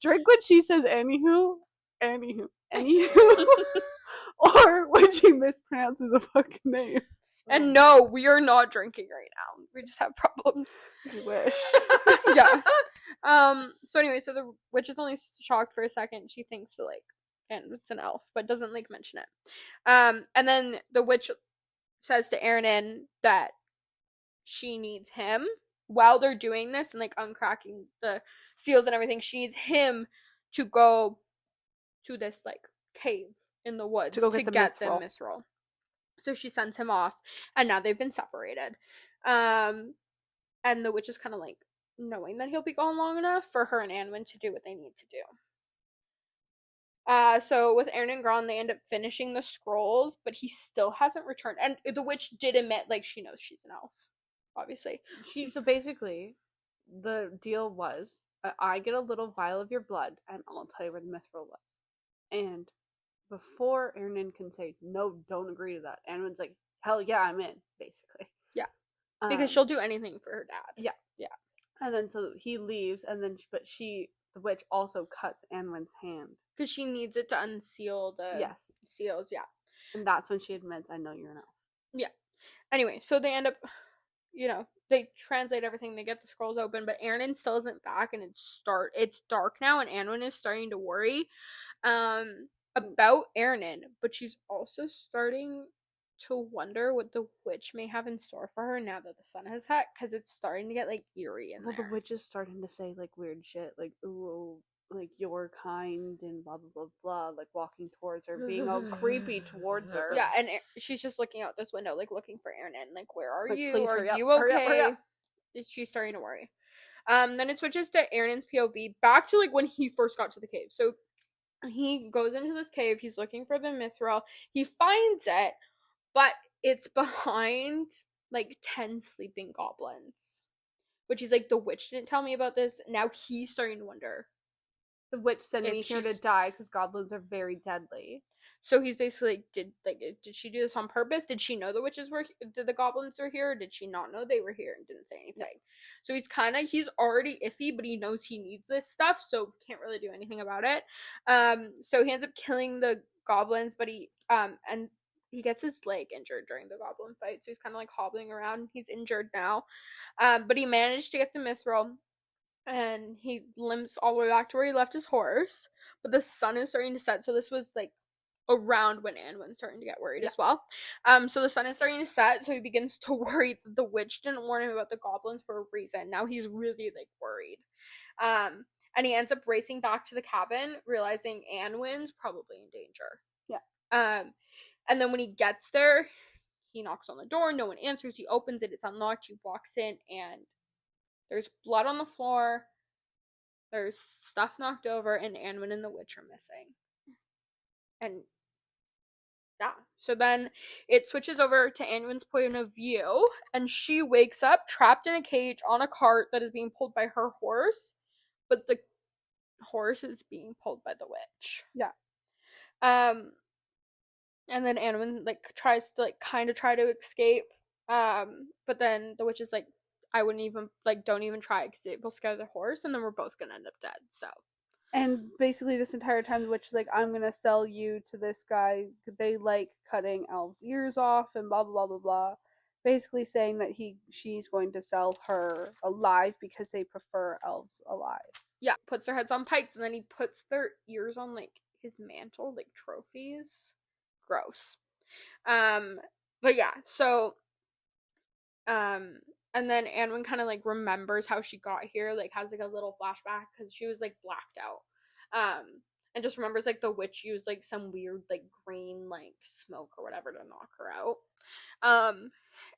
[SPEAKER 4] Drink when she says anywho. Or when she mispronounces a fucking name.
[SPEAKER 3] And no, we are not drinking right now. We just have problems.
[SPEAKER 4] You wish.
[SPEAKER 3] Yeah. So anyway, so the witch is only shocked for a second. She thinks to, like, and it's an elf, but doesn't like mention it. And then the witch says to Aaron that she needs him while they're doing this and like uncracking the seals and everything. She needs him to go to this like cave in the woods
[SPEAKER 4] To go get the mithril.
[SPEAKER 3] So she sends him off, and now they've been separated. And the witch is kind of like knowing that he'll be gone long enough for her and Anwin to do what they need to do. So with Aaron and Gron, they end up finishing the scrolls, but he still hasn't returned. And the witch did admit, like, she knows she's an elf, obviously.
[SPEAKER 1] So basically, the deal was, I get a little vial of your blood, and I'll tell you where the mithril was. And before Aaron can say, no, don't agree to that, Anwin's like, hell yeah, I'm in, basically.
[SPEAKER 3] Yeah. Because she'll do anything for her dad.
[SPEAKER 1] Yeah. And then so he leaves, and then, but the witch also cuts Anwin's hand.
[SPEAKER 3] Because she needs it to unseal the seals, yeah.
[SPEAKER 1] And that's when she admits, I know you're an elf.
[SPEAKER 3] Yeah. Anyway, so they end up, they translate everything, they get the scrolls open, but Aaron still isn't back, and it's dark now, and Anwin is starting to worry about Aaron, but she's also starting to wonder what the witch may have in store for her now that the sun has set, because it's starting to get like eerie in there.
[SPEAKER 1] The witch is starting to say like weird shit, like, ooh, like, you're kind and blah blah blah blah, like walking towards her, being all creepy towards her.
[SPEAKER 3] Yeah, and she's just looking out this window, like looking for Aaron, like, where are
[SPEAKER 1] like,
[SPEAKER 3] you?
[SPEAKER 1] Please,
[SPEAKER 3] are you
[SPEAKER 1] up,
[SPEAKER 3] okay?
[SPEAKER 1] hurry up.
[SPEAKER 3] She's starting to worry. Then it switches to Aaron's POV back to like when he first got to the cave. So he goes into this cave, he's looking for the mithril, he finds it, but it's behind like 10 sleeping goblins. Which is like, the witch didn't tell me about this. Now he's starting to wonder.
[SPEAKER 1] The witch sent me here to die because goblins are very deadly.
[SPEAKER 3] So he's basically did she do this on purpose? Did she know the goblins were here? Or did she not know they were here and didn't say anything? So he's already iffy, but he knows he needs this stuff, so can't really do anything about it. So he ends up killing the goblins, but he gets his leg injured during the goblin fight, so he's kind of like hobbling around. He's injured now, but he managed to get the mithril. And he limps all the way back to where he left his horse. But the sun is starting to set, so this was like around when Anwin's starting to get worried as well. So the sun is starting to set, so he begins to worry that the witch didn't warn him about the goblins for a reason. Now he's really like worried. And he ends up racing back to the cabin, realizing Anwin's probably in danger.
[SPEAKER 1] Yeah.
[SPEAKER 3] And then when he gets there, he knocks on the door, no one answers, he opens it, it's unlocked, he walks in, and there's blood on the floor, there's stuff knocked over, and Anwin and the witch are missing. And yeah, so then it switches over to Anwin's point of view, and she wakes up trapped in a cage on a cart that is being pulled by her horse, but the horse is being pulled by the witch.
[SPEAKER 1] Yeah.
[SPEAKER 3] And then Anwin like tries to like kind of try to escape, but then the witch is like, I wouldn't even, like, don't even try because it will scare the horse, and then we're both gonna end up dead, so.
[SPEAKER 4] And basically this entire time the witch is like, I'm gonna sell you to this guy, they like cutting elves' ears off and blah blah blah blah blah. Basically saying that she's going to sell her alive because they prefer elves alive.
[SPEAKER 3] Yeah, puts their heads on pikes, and then he puts their ears on, like, his mantle, like trophies. Gross. But yeah, so, and then Anwin kind of like remembers how she got here, like has like a little flashback because she was like blacked out. And just remembers like the witch used like some weird like green like smoke or whatever to knock her out.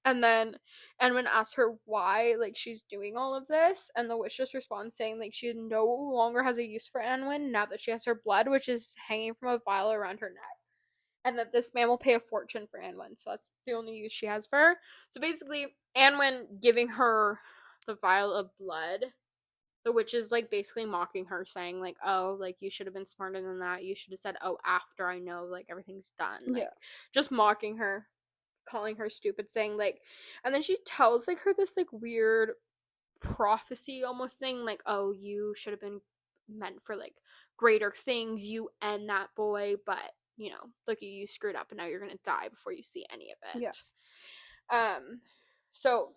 [SPEAKER 3] And then Anwin asks her why like she's doing all of this, and the witch just responds saying like she no longer has a use for Anwin now that she has her blood, which is hanging from a vial around her neck. And that this man will pay a fortune for Anwin, so that's the only use she has for her. So basically, Anwin giving her the vial of blood, the witch is like basically mocking her, saying like, oh, like you should have been smarter than that. You should have said, oh, after I know like everything's done. Like, just mocking her, calling her stupid, saying like, and then she tells like her this like weird prophecy almost thing, like, oh, you should have been meant for like greater things, you and that boy, but look at you screwed up and now you're gonna die before you see any of it.
[SPEAKER 4] Yes.
[SPEAKER 3] So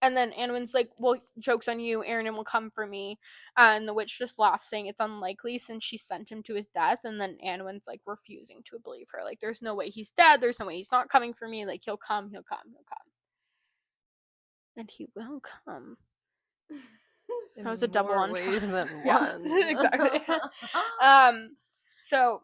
[SPEAKER 3] And then Anwin's like, well, joke's on you, Aaron will come for me. And the witch just laughs, saying it's unlikely since she sent him to his death. And then Anwin's like refusing to believe her. Like, there's no way he's dead. There's no way he's not coming for me. Like, he'll come. And he will come. That was a double
[SPEAKER 2] more
[SPEAKER 3] on
[SPEAKER 2] ways than one.
[SPEAKER 3] Yeah, exactly. So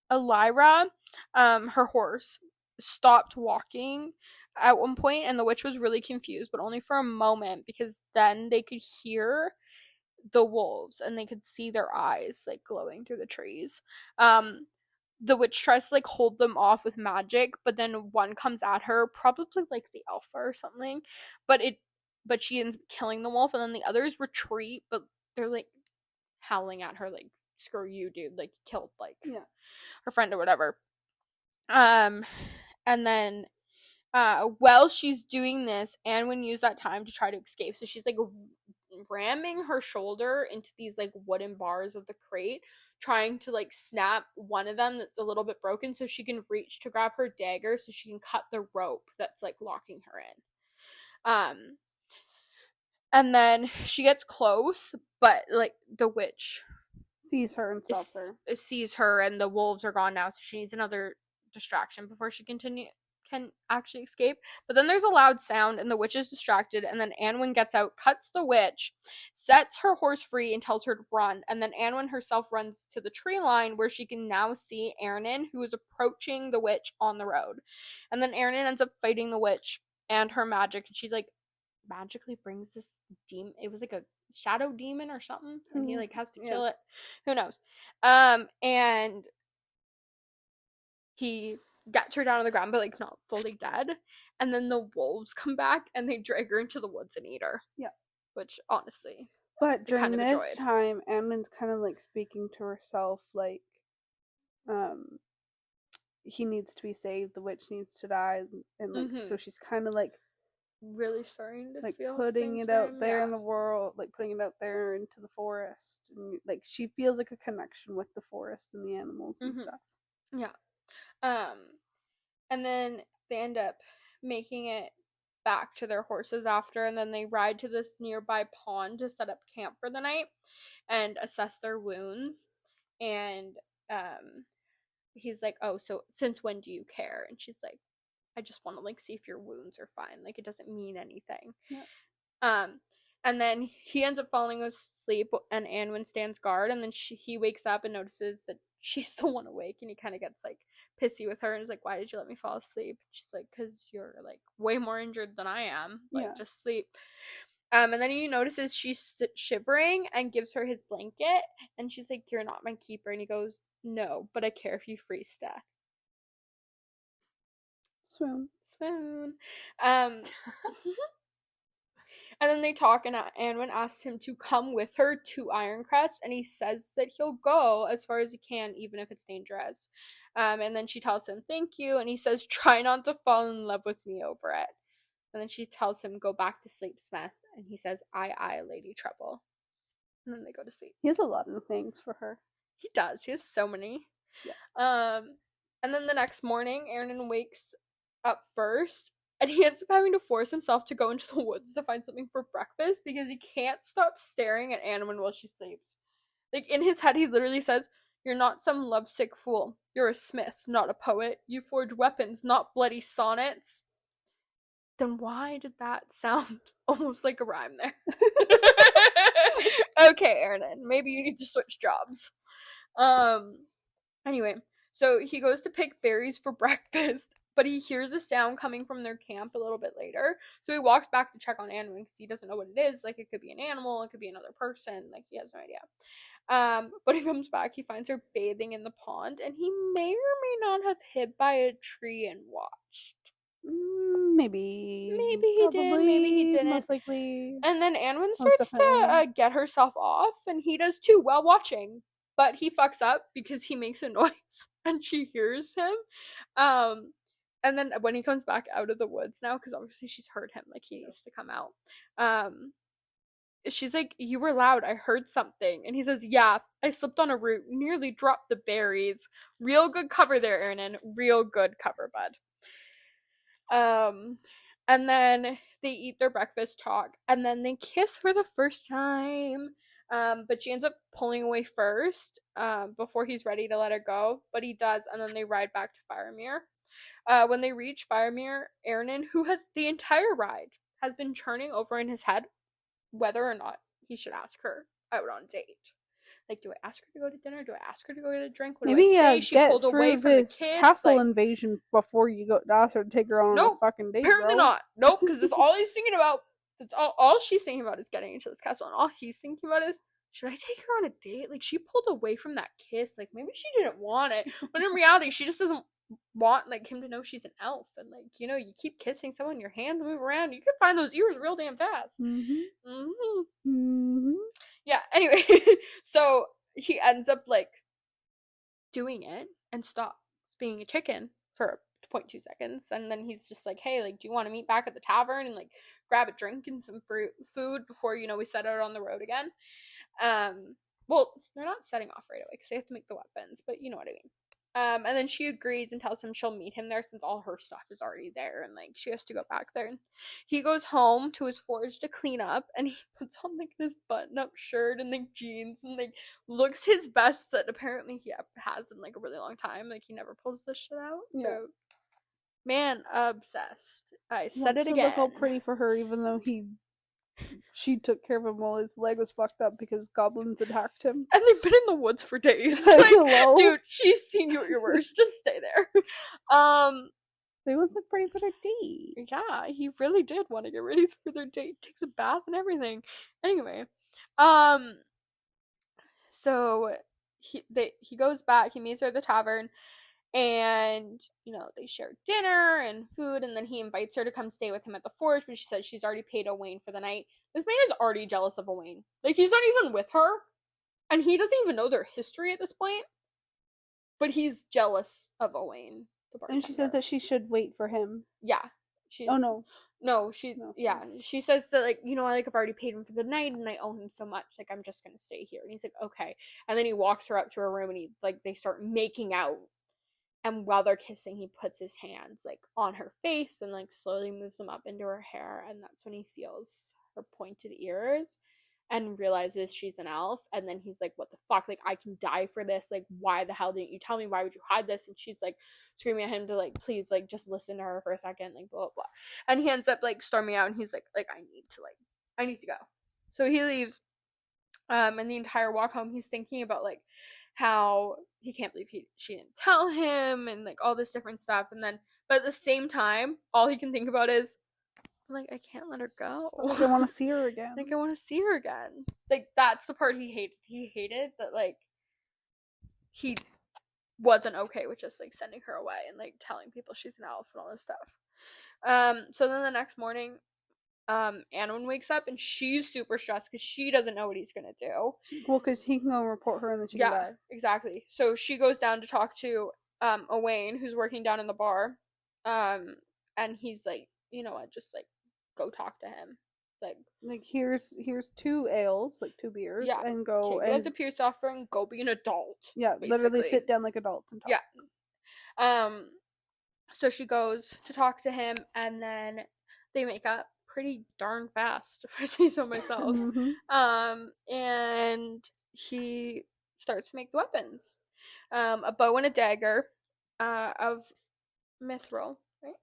[SPEAKER 3] Elira, her horse, stopped walking at one point, and the witch was really confused, but only for a moment, because then they could hear the wolves and they could see their eyes like glowing through the trees. The witch tries to like hold them off with magic, but then one comes at her, probably like the alpha or something, but she ends up killing the wolf, and then the others retreat, but they're like howling at her like, screw you, dude, like killed like her friend or whatever. And then while she's doing this, Anwin used that time to try to escape. So she's like ramming her shoulder into these like wooden bars of the crate, trying to like snap one of them that's a little bit broken so she can reach to grab her dagger so she can cut the rope that's like locking her in. And then she gets close, but like the witch
[SPEAKER 4] sees her and stops her.
[SPEAKER 3] Sees her, and the wolves are gone now, so she needs another distraction before she can actually escape. But then there's a loud sound, and the witch is distracted, and then Anwin gets out, cuts the witch, sets her horse free, and tells her to run. And then Anwin herself runs to the tree line, where she can now see Aaron, who is approaching the witch on the road. And then Aaron ends up fighting the witch and her magic, and she's like magically brings this demon. It was like a shadow demon or something, and he like has to kill it. Who knows? And he gets her down on the ground, but like not fully dead. And then the wolves come back and they drag her into the woods and eat her.
[SPEAKER 4] Yeah.
[SPEAKER 3] Which honestly,
[SPEAKER 4] but during this time, Anwin's kind of like speaking to herself, like, he needs to be saved. The witch needs to die, and like so she's kind of like
[SPEAKER 3] really starting to
[SPEAKER 4] like
[SPEAKER 3] feel
[SPEAKER 4] putting it out there in the world, like putting it out there into the forest, and like she feels like a connection with the forest and the animals and stuff.
[SPEAKER 3] And then they end up making it back to their horses after, and then they ride to this nearby pond to set up camp for the night and assess their wounds. And he's like, oh, so since when do you care? And she's like, I just want to like see if your wounds are fine. Like, it doesn't mean anything. And then he ends up falling asleep, and Anwin stands guard, and then he wakes up and notices that she's still awake, and he kind of gets like pissy with her and is like, why did you let me fall asleep? She's like, because you're like way more injured than I am, like just sleep. And then he notices she's shivering and gives her his blanket, and she's like, you're not my keeper. And he goes, no, but I care if you freeze to death. Swoon. And then they talk, and Anwin asks him to come with her to Ironcrest, and he says that he'll go as far as he can, even if it's dangerous. And then she tells him, thank you, and he says, try not to fall in love with me over it. And then she tells him, go back to sleep, Smith, and he says, aye, Lady Trouble. And then they go to sleep.
[SPEAKER 4] He has a lot of things for her.
[SPEAKER 3] He does. He has so many. Yeah. And then the next morning, Aaron wakes up first, and he ends up having to force himself to go into the woods to find something for breakfast because he can't stop staring at Anwin while she sleeps. Like, in his head, he literally says, you're not some lovesick fool. You're a smith, not a poet. You forge weapons, not bloody sonnets. Then why did that sound almost like a rhyme there? Okay, Aaron, maybe you need to switch jobs. Anyway, so he goes to pick berries for breakfast, but he hears a sound coming from their camp a little bit later. So he walks back to check on Anwin because he doesn't know what it is. Like, it could be an animal, it could be another person. Like, he has no idea. But he comes back, he finds her bathing in the pond, and he may or may not have hid by a tree and watched.
[SPEAKER 4] Maybe
[SPEAKER 3] he did, maybe he didn't.
[SPEAKER 4] Most likely.
[SPEAKER 3] And then Anwin starts to get herself off, and he does too while watching. But he fucks up because he makes a noise, and she hears him. And then when he comes back out of the woods now, because obviously she's heard him, like, he needs to come out. She's like, you were loud, I heard something. And he says, yeah, I slipped on a root, nearly dropped the berries. Real good cover there, Aaron. Real good cover, bud. And then they eat their breakfast, talk, and then they kiss for the first time. But she ends up pulling away first, before he's ready to let her go. But he does, and then they ride back to Firemere. When they reach Firemere, Ernan, who has the entire ride, has been churning over in his head whether or not he should ask her out on a date. Like, do I ask her to go to dinner? Do I ask her to go get a drink? What do
[SPEAKER 4] Maybe
[SPEAKER 3] I say? She
[SPEAKER 4] get
[SPEAKER 3] pulled away
[SPEAKER 4] through
[SPEAKER 3] from the
[SPEAKER 4] this
[SPEAKER 3] kiss.
[SPEAKER 4] castle
[SPEAKER 3] Like,
[SPEAKER 4] invasion before you go ask her to take her on a
[SPEAKER 3] nope,
[SPEAKER 4] fucking date,
[SPEAKER 3] apparently
[SPEAKER 4] bro.
[SPEAKER 3] not. Nope, because that's all he's thinking about. That's all she's thinking about is getting into this castle, and all he's thinking about is, should I take her on a date? Like, she pulled away from that kiss. Like, maybe she didn't want it, but in reality, she just doesn't want like him to know she's an elf. And like, you know, you keep kissing someone, your hands move around, you can find those ears real damn fast. Yeah. Anyway, so he ends up like doing it and stops being a chicken for 0.2 seconds, and then he's just like, hey, like, do you want to meet back at the tavern and like grab a drink and some food before, you know, we set out on the road again. Well, they're not setting off right away because they have to make the weapons, but you know what I mean. And then she agrees and tells him she'll meet him there since all her stuff is already there, and like she has to go back there. And he goes home to his forge to clean up, and he puts on like this button-up shirt and like jeans and like looks his best that apparently he has in like a really long time. Like he never pulls this shit out.
[SPEAKER 4] Yeah.
[SPEAKER 3] So, man, obsessed. I said it
[SPEAKER 4] to
[SPEAKER 3] again.
[SPEAKER 4] look all pretty for her, even though she took care of him while his leg was fucked up because goblins attacked him.
[SPEAKER 3] And they've been in the woods for days.
[SPEAKER 4] Like,
[SPEAKER 3] Like,
[SPEAKER 4] hello?
[SPEAKER 3] dude, she's seen you at your worst. Just stay there.
[SPEAKER 4] They once look pretty for their date.
[SPEAKER 3] Yeah, he really did want to get ready for their date. Takes a bath and everything. Anyway, so he goes back. He meets her at the tavern, and you know they share dinner and food. And then he invites her to come stay with him at the forge, but she says she's already paid Owain for the night. This man is already jealous of Owain. Like, he's not even with her, and he doesn't even know their history at this point. But he's jealous of Owain.
[SPEAKER 4] And she says that she should wait for him.
[SPEAKER 3] Yeah. She's,
[SPEAKER 4] oh no.
[SPEAKER 3] No, yeah. She says that, like, you know, I've already paid him for the night and I owe him so much. Like, I'm just gonna stay here. And he's like, okay. And then he walks her up to her room and they start making out. And while they're kissing, he puts his hands, like, on her face and, like, slowly moves them up into her hair. And that's when he feels her pointed ears and realizes she's an elf. And then he's like, what the fuck? Like, I can die for this. Like, why the hell didn't you tell me? Why would you hide this? And she's like screaming at him to, like, please, like, just listen to her for a second, like, blah blah. And he ends up like storming out, and he's like I need to go. So he leaves. And the entire walk home he's thinking about like how he can't believe she didn't tell him, and like all this different stuff. And then but at the same time, all he can think about is, like, I can't let her go.
[SPEAKER 4] Like, I want to see her again.
[SPEAKER 3] Like, I want to see her again. Like, that's the part he hated. He hated that, like, he wasn't okay with just, like, sending her away and, like, telling people she's an elf and all this stuff. So then the next morning, Anwen wakes up and she's super stressed because she doesn't know what he's gonna do.
[SPEAKER 4] Well, because he can go and report her and then she can die.
[SPEAKER 3] Exactly. So she goes down to talk to Owain, who's working down in the bar. And he's like, you know what, just, like, go talk to him. Like
[SPEAKER 4] here's 2 ales, like 2 beers, and go
[SPEAKER 3] take it as a peace offering, go be an adult.
[SPEAKER 4] Yeah, basically. Literally sit down like adults and talk.
[SPEAKER 3] Yeah. So she goes to talk to him, and then they make up pretty darn fast, if I say so myself. And he starts to make the weapons. A bow and a dagger of mithril, right?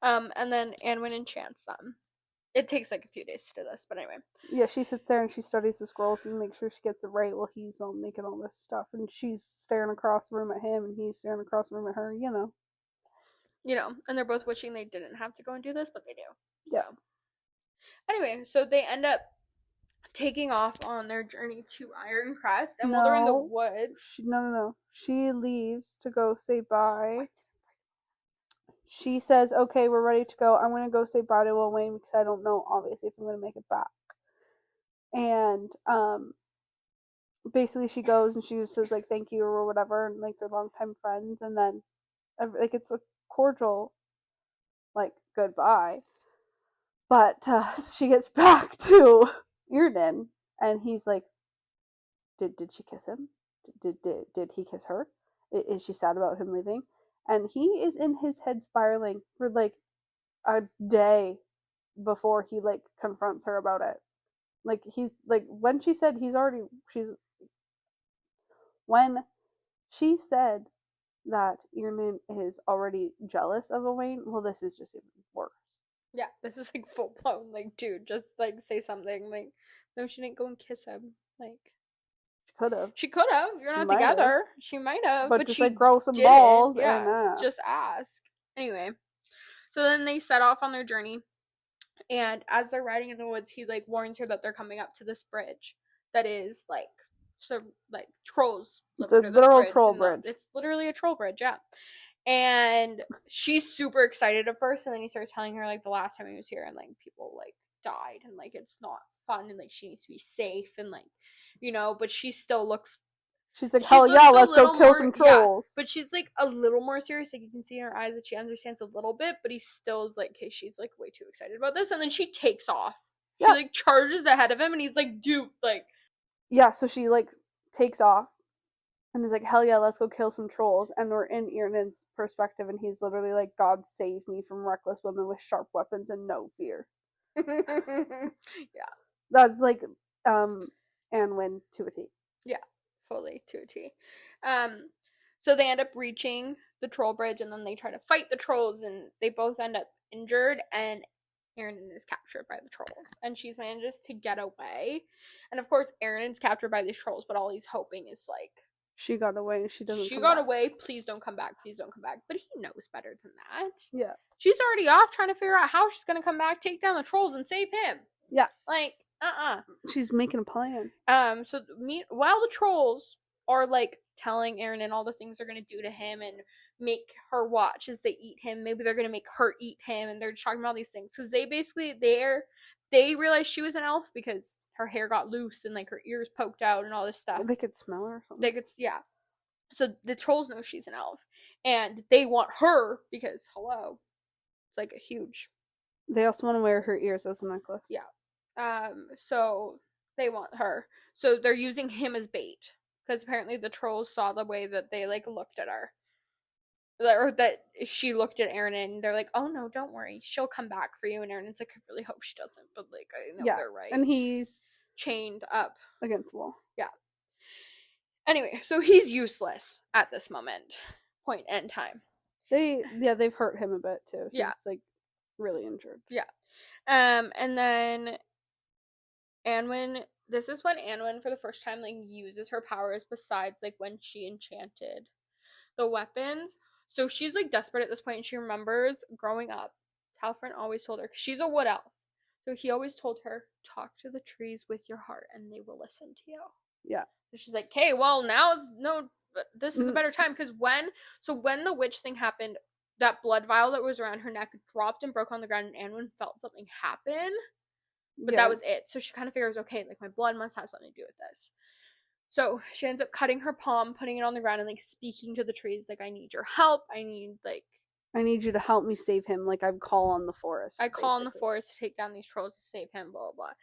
[SPEAKER 3] And then Anwen enchants them. It takes like a few days to do this, but anyway.
[SPEAKER 4] Yeah, she sits there and she studies the scrolls and makes sure she gets it right while he's making all this stuff. And she's staring across the room at him and he's staring across the room at her, you know.
[SPEAKER 3] You know, and they're both wishing they didn't have to go and do this, but they do.
[SPEAKER 4] Yeah.
[SPEAKER 3] So. Anyway, so they end up taking off on their journey to Ironcrest, and while they're in the woods...
[SPEAKER 4] No. She leaves to go say bye. She says, okay, we're ready to go. I'm going to go say bye to Owain because I don't know, obviously, if I'm going to make it back. And, basically she goes and she just says, like, thank you or whatever, and, like, they're longtime friends, and then, like, it's a cordial, like, goodbye. But, she gets back to Yrden, and he's like, did she kiss him? Did he kiss her? Is she sad about him leaving? And he is in his head spiraling for, like, a day before he like confronts her about it. Like he's like when she said when she said that Irmin is already jealous of Owain, well, this is just even worse.
[SPEAKER 3] Yeah, this is like full blown. Like, dude, just like say something. Like, no, she didn't go and kiss him. Like,
[SPEAKER 4] She could have.
[SPEAKER 3] she could have. You're
[SPEAKER 4] She
[SPEAKER 3] not
[SPEAKER 4] might have.
[SPEAKER 3] together. She might have,
[SPEAKER 4] But
[SPEAKER 3] but
[SPEAKER 4] just
[SPEAKER 3] she
[SPEAKER 4] like grow some
[SPEAKER 3] didn't.
[SPEAKER 4] balls
[SPEAKER 3] Yeah,
[SPEAKER 4] and
[SPEAKER 3] just ask. Anyway, so then they set off on their journey, and as they're riding in the woods, he like warns her that they're coming up to this bridge that is like like trolls live
[SPEAKER 4] It's a
[SPEAKER 3] under this
[SPEAKER 4] literal
[SPEAKER 3] bridge.
[SPEAKER 4] troll
[SPEAKER 3] and
[SPEAKER 4] bridge.
[SPEAKER 3] It's literally a troll bridge, yeah. And she's super excited at first, and then he starts telling her like the last time he was here and like people like died and like it's not fun and like she needs to be safe and like, you know, but she still looks
[SPEAKER 4] she's like,
[SPEAKER 3] she
[SPEAKER 4] hell
[SPEAKER 3] looks
[SPEAKER 4] yeah,
[SPEAKER 3] a
[SPEAKER 4] let's go
[SPEAKER 3] little
[SPEAKER 4] kill
[SPEAKER 3] more-
[SPEAKER 4] some
[SPEAKER 3] yeah,
[SPEAKER 4] trolls.
[SPEAKER 3] but she's like a little more serious. Like you can see in her eyes that she understands a little bit, but he still is like, okay, she's like way too excited about this. And then she takes off. She
[SPEAKER 4] Yeah.
[SPEAKER 3] like charges ahead of him, and he's like, dude, like,
[SPEAKER 4] Yeah, so she like takes off and is like, hell yeah, let's go kill some trolls. And we're in Irmin's perspective, and he's literally like, God save me from reckless women with sharp weapons and no fear.
[SPEAKER 3] yeah,
[SPEAKER 4] That's like Anwin to a T.
[SPEAKER 3] yeah, fully to a T. So they end up reaching the troll bridge, and then they try to fight the trolls, and they both end up injured, and Erin is captured by the trolls, and she manages to get away. And of course, Erin's captured by these trolls, but all he's hoping is like,
[SPEAKER 4] She got away. She doesn't.
[SPEAKER 3] she
[SPEAKER 4] come
[SPEAKER 3] got
[SPEAKER 4] back.
[SPEAKER 3] away. Please don't come back. Please don't come back. But he knows better than that.
[SPEAKER 4] Yeah.
[SPEAKER 3] She's already off trying to figure out how she's gonna come back, take down the trolls, and save him.
[SPEAKER 4] Yeah.
[SPEAKER 3] Like,
[SPEAKER 4] She's making a plan.
[SPEAKER 3] So while the trolls are like telling Erin and all the things they're gonna do to him and make her watch as they eat him, maybe they're gonna make her eat him, and they're just talking about all these things because they basically they realized she was an elf because her hair got loose and like her ears poked out and all this stuff.
[SPEAKER 4] They could smell her or something.
[SPEAKER 3] They could, yeah. So the trolls know she's an elf, and they want her because hello, it's like a huge.
[SPEAKER 4] They also want to wear her ears as a necklace.
[SPEAKER 3] Yeah. So they want her. So they're using him as bait because apparently the trolls saw the way that they like looked at her, or that she looked at Erin, and they're like, "Oh no, don't worry, she'll come back for you." And Erin's like, "I really hope she doesn't," but like I know they're right.
[SPEAKER 4] And he's
[SPEAKER 3] chained up
[SPEAKER 4] against the wall.
[SPEAKER 3] Yeah. Anyway, so he's useless at this point in time.
[SPEAKER 4] They've hurt him a bit too. He's
[SPEAKER 3] Yeah.
[SPEAKER 4] like really injured.
[SPEAKER 3] Yeah. And then Anwin, this is when Anwin for the first time like uses her powers besides like when she enchanted the weapons. So she's like desperate at this point, and she remembers growing up, Talfrin always told her, 'cause she's a wood elf. So he always told her, talk to the trees with your heart and they will listen to you.
[SPEAKER 4] Yeah.
[SPEAKER 3] So she's like, okay, well this is a better time, because when the witch thing happened, that blood vial that was around her neck dropped and broke on the ground, and Anwin felt something happen. But that was it. So she kind of figures, okay, like my blood must have something to do with this. So she ends up cutting her palm, putting it on the ground, and like speaking to the trees, like, I need your help. I need
[SPEAKER 4] you to help me save him. Like, I call on the forest.
[SPEAKER 3] I call on the forest to take down these trolls to save him, blah, blah, blah.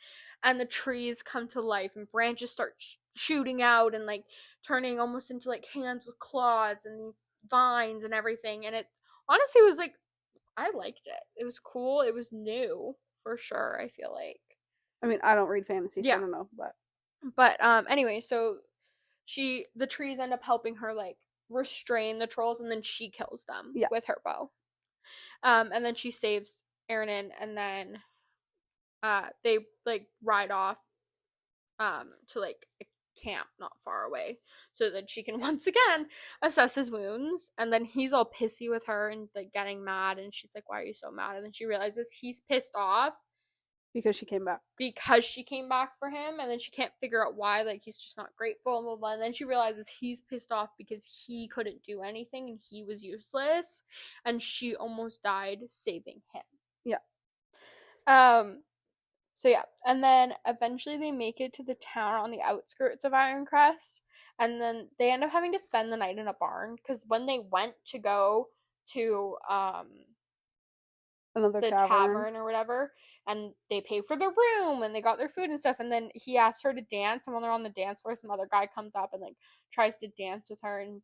[SPEAKER 3] And the trees come to life, and branches start shooting out and like turning almost into like hands with claws and vines and everything. And it honestly was like, I liked it. It was cool. It was new for sure, I feel like.
[SPEAKER 4] I mean, I don't read fantasy, so
[SPEAKER 3] Yeah.
[SPEAKER 4] I don't know,
[SPEAKER 3] But anyway, so the trees end up helping her like restrain the trolls, and then she kills them with her bow. And then she saves Erin, and then they like ride off to like a camp not far away, so that she can once again assess his wounds. And then he's all pissy with her and like getting mad, and she's like, why are you so mad? And then she realizes he's pissed off
[SPEAKER 4] because she came back
[SPEAKER 3] for him, and then she can't figure out why, like he's just not grateful and blah, blah, blah. And then she realizes he's pissed off because he couldn't do anything and he was useless, and she almost died saving him. So yeah, and then eventually they make it to the town on the outskirts of Ironcrest, and then they end up having to spend the night in a barn, because when they went to go to
[SPEAKER 4] another
[SPEAKER 3] the tavern or whatever, and they pay for their room and they got their food and stuff, and then he asked her to dance, and when they're on the dance floor, some other guy comes up and like tries to dance with her, and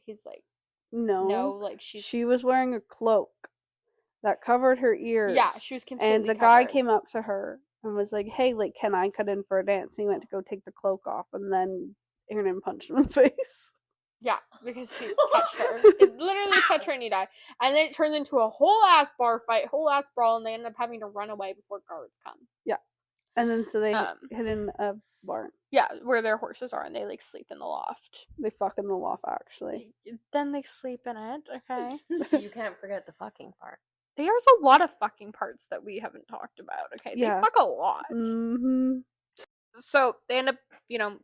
[SPEAKER 3] he's like, no, like
[SPEAKER 4] she was wearing a cloak, that covered her ears.
[SPEAKER 3] Yeah, she was completely
[SPEAKER 4] And the guy
[SPEAKER 3] covered.
[SPEAKER 4] came up to her and was like, "Hey, like, can I cut in for a dance?" And he went to go take the cloak off, and then Aaron punched him in the face.
[SPEAKER 3] Yeah, because he touched her. It literally touched her and he died. And then it turns into a whole ass bar fight, whole ass brawl, and they end up having to run away before guards come.
[SPEAKER 4] Yeah. And then so they
[SPEAKER 3] Um,
[SPEAKER 4] hid in a barn.
[SPEAKER 3] Yeah, where their horses are, and they like sleep in the loft.
[SPEAKER 4] They fuck in the loft, actually.
[SPEAKER 3] Then they sleep in it, okay?
[SPEAKER 2] You can't forget the fucking part.
[SPEAKER 3] There's a lot of fucking parts that we haven't talked about, okay?
[SPEAKER 4] Yeah.
[SPEAKER 3] They fuck a lot.
[SPEAKER 4] Mm-hmm.
[SPEAKER 3] So they end up,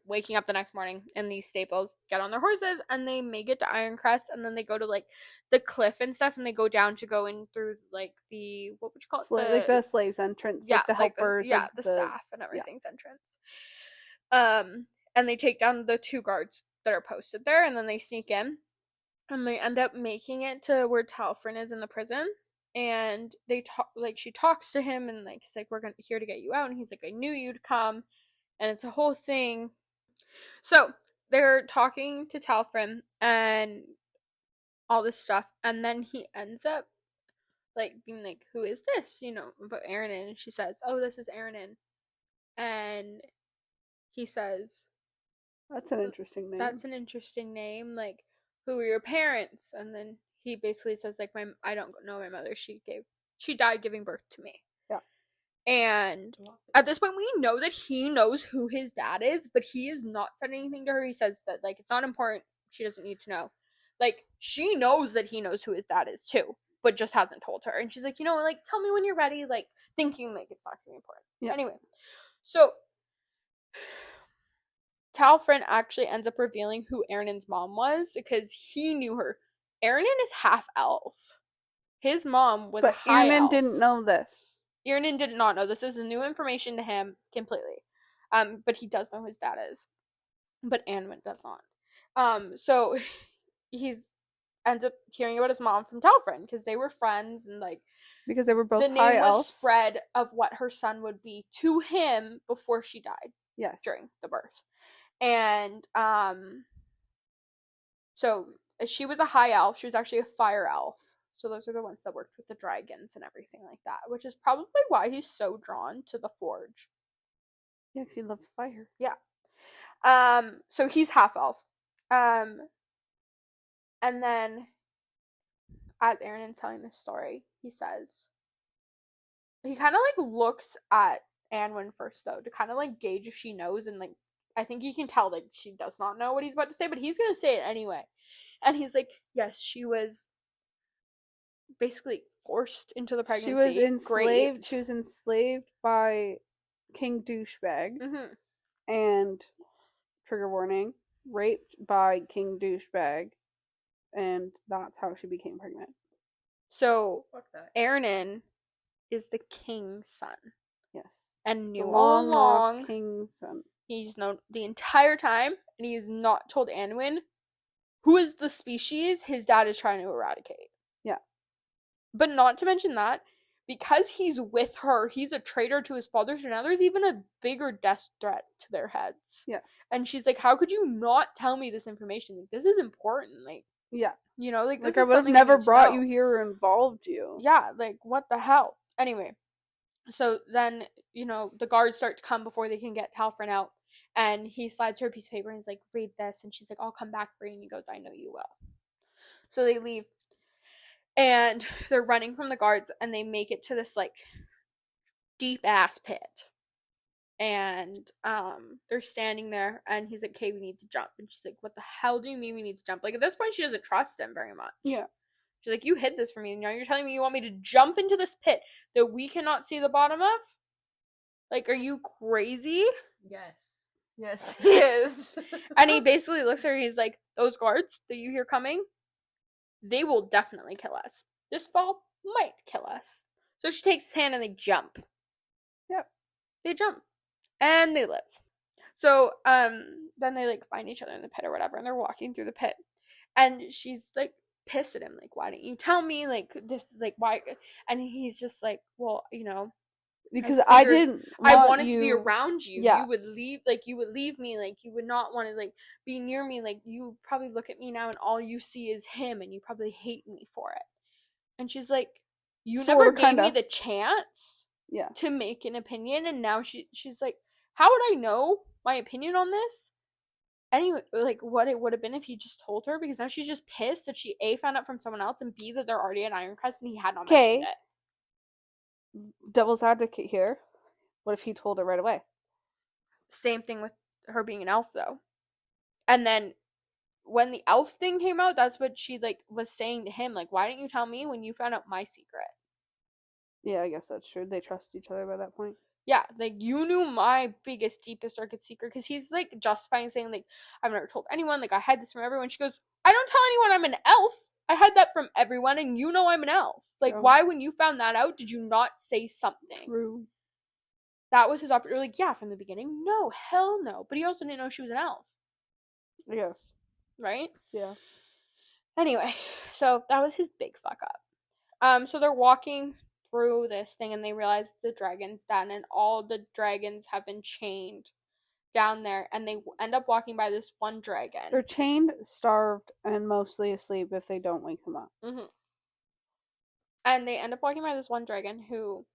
[SPEAKER 3] waking up the next morning in these stables, get on their horses, and they make it to Ironcrest, and then they go to like the cliff and stuff, and they go down to go in through like the, what would you call it?
[SPEAKER 4] Like the slaves' entrance,
[SPEAKER 3] Yeah,
[SPEAKER 4] like the helpers.
[SPEAKER 3] the staff and everything's entrance. And they take down the 2 guards that are posted there, and then they sneak in, and they end up making it to where Talfrin is in the prison. And they talk, like, she talks to him, and like, he's like, "We're here to get you out," and he's like, "I knew you'd come." And it's a whole thing. So they're talking to Talfrin and all this stuff, and then he ends up like being like, "Who is this?" About Aaronin, and she says, "Oh, this is Aaronin," and he says,
[SPEAKER 4] "That's an interesting name."
[SPEAKER 3] "That's an interesting name. Like, who are your parents?" And then he basically says, like, I don't know my mother. She died giving birth to me.
[SPEAKER 4] Yeah.
[SPEAKER 3] And at this point, we know that he knows who his dad is, but he has not said anything to her. He says that, like, it's not important. She doesn't need to know. Like, she knows that he knows who his dad is, too, but just hasn't told her. And she's like, like, tell me when you're ready, like, thinking, like, it's not going to be important.
[SPEAKER 4] Yeah.
[SPEAKER 3] Anyway, so Talfrin actually ends up revealing who Aaronin's mom was, because he knew her. Aaronin is half elf. His mom was a high elf.
[SPEAKER 4] But Aaronin didn't know this.
[SPEAKER 3] Aaronin did not know. This is new information to him completely. But he does know who his dad is. But Anwin does not. So he's ends up hearing about his mom from Talfrin, because they were friends, and like,
[SPEAKER 4] because they were both
[SPEAKER 3] the
[SPEAKER 4] high
[SPEAKER 3] name
[SPEAKER 4] elves.
[SPEAKER 3] was spread of what her son would be to him before she died.
[SPEAKER 4] Yes.
[SPEAKER 3] During the birth. And so she was a high elf. She was actually a fire elf. So those are the ones that worked with the dragons and everything like that, which is probably why he's so drawn to the forge.
[SPEAKER 4] Yeah, because he loves fire.
[SPEAKER 3] Yeah. So he's half elf. And then as Aaronin's telling this story, he says, he kind of like looks at Anwin first, though, to kind of like gauge if she knows, and like, I think he can tell that she does not know what he's about to say, but he's gonna say it anyway. And he's like, yes, she was basically forced into the pregnancy.
[SPEAKER 4] She was enslaved.
[SPEAKER 3] Raped.
[SPEAKER 4] She was enslaved by King Douchebag.
[SPEAKER 3] Mm-hmm.
[SPEAKER 4] And, trigger warning, raped by King Douchebag. And that's how she became pregnant.
[SPEAKER 3] So,
[SPEAKER 2] Fuck that.
[SPEAKER 3] Aaronin is the king's son.
[SPEAKER 4] Yes.
[SPEAKER 3] And knew
[SPEAKER 4] The
[SPEAKER 3] all
[SPEAKER 4] long
[SPEAKER 3] along.
[SPEAKER 4] lost king's son.
[SPEAKER 3] He's known the entire time, and he has not told Anwin who is the species his dad is trying to eradicate.
[SPEAKER 4] Yeah.
[SPEAKER 3] But not to mention that, because he's with her, he's a traitor to his father, so now there's even a bigger death threat to their heads.
[SPEAKER 4] Yeah.
[SPEAKER 3] And she's like, how could you not tell me this information? Like, this is important. Like,
[SPEAKER 4] yeah.
[SPEAKER 3] Like, this
[SPEAKER 4] I
[SPEAKER 3] is
[SPEAKER 4] would have
[SPEAKER 3] something
[SPEAKER 4] never
[SPEAKER 3] you need to
[SPEAKER 4] brought
[SPEAKER 3] know.
[SPEAKER 4] you here or involved you.
[SPEAKER 3] Yeah, like, what the hell? Anyway, so then, the guards start to come before they can get Talfrin out. And he slides her a piece of paper and he's like, read this. And she's like, I'll come back for you. And he goes, I know you will. So they leave. And they're running from the guards, and they make it to this, like, deep-ass pit. And they're standing there, and he's like, okay, we need to jump. And she's like, what the hell do you mean we need to jump? Like, at this point, she doesn't trust him very much.
[SPEAKER 4] Yeah.
[SPEAKER 3] She's like, you hid this from me, and now you're telling me you want me to jump into this pit that we cannot see the bottom of? Like, are you crazy?
[SPEAKER 2] Yes. Yes, he is.
[SPEAKER 3] And he basically looks at her, he's like, those guards that you hear coming, they will definitely kill us. This fall might kill us. So she takes his hand and they jump.
[SPEAKER 4] Yep.
[SPEAKER 3] They jump. And they live. So, then they, like, find each other in the pit or whatever, and they're walking through the pit. And she's, like, pissed at him, like, why didn't you tell me, like, this, like, why? And he's just like, well,
[SPEAKER 4] because I didn't
[SPEAKER 3] I
[SPEAKER 4] want
[SPEAKER 3] wanted
[SPEAKER 4] you...
[SPEAKER 3] to be around you.
[SPEAKER 4] Yeah.
[SPEAKER 3] You would leave me, like, you would not want to, like, be near me, like, you probably look at me now and all you see is him, and you probably hate me for it. And she's like, you
[SPEAKER 4] Sorta,
[SPEAKER 3] never gave me
[SPEAKER 4] kinda.
[SPEAKER 3] the chance
[SPEAKER 4] Yeah.
[SPEAKER 3] to make an opinion, and now she's like, how would I know my opinion on this? Anyway, like, what it would have been if you just told her, because now she's just pissed that she A, found out from someone else, and B, that they're already at Ironcrest and he had not mentioned
[SPEAKER 4] Okay.
[SPEAKER 3] it.
[SPEAKER 4] Devil's advocate here. What if he told her right away?
[SPEAKER 3] Same thing with her being an elf, though. And then when the elf thing came out, that's what she, like, was saying to him, like, why didn't you tell me when you found out my secret?
[SPEAKER 4] Yeah, I guess that's true. They trust each other by that point.
[SPEAKER 3] Yeah, like, you knew my biggest, deepest, darkest secret, because he's, like, justifying, saying, like, I've never told anyone, like, I hide this from everyone. She goes, I don't tell anyone I'm an elf. I hide that from everyone, and you know I'm an elf. Like,
[SPEAKER 4] True.
[SPEAKER 3] why, when you found that out, did you not say something?
[SPEAKER 4] True.
[SPEAKER 3] That was his opportunity. Like, yeah, from the beginning, no, hell no. But he also didn't know she was an elf,
[SPEAKER 4] I guess.
[SPEAKER 3] right?
[SPEAKER 4] Yeah.
[SPEAKER 3] Anyway, so that was his big fuck up. So they're walking through this thing, and they realize it's a dragon's den, and all the dragons have been chained down there, and they end up walking by this one dragon.
[SPEAKER 4] They're chained, starved, and mostly asleep if they don't wake them up.
[SPEAKER 3] Mm-hmm. And they end up walking by this one dragon who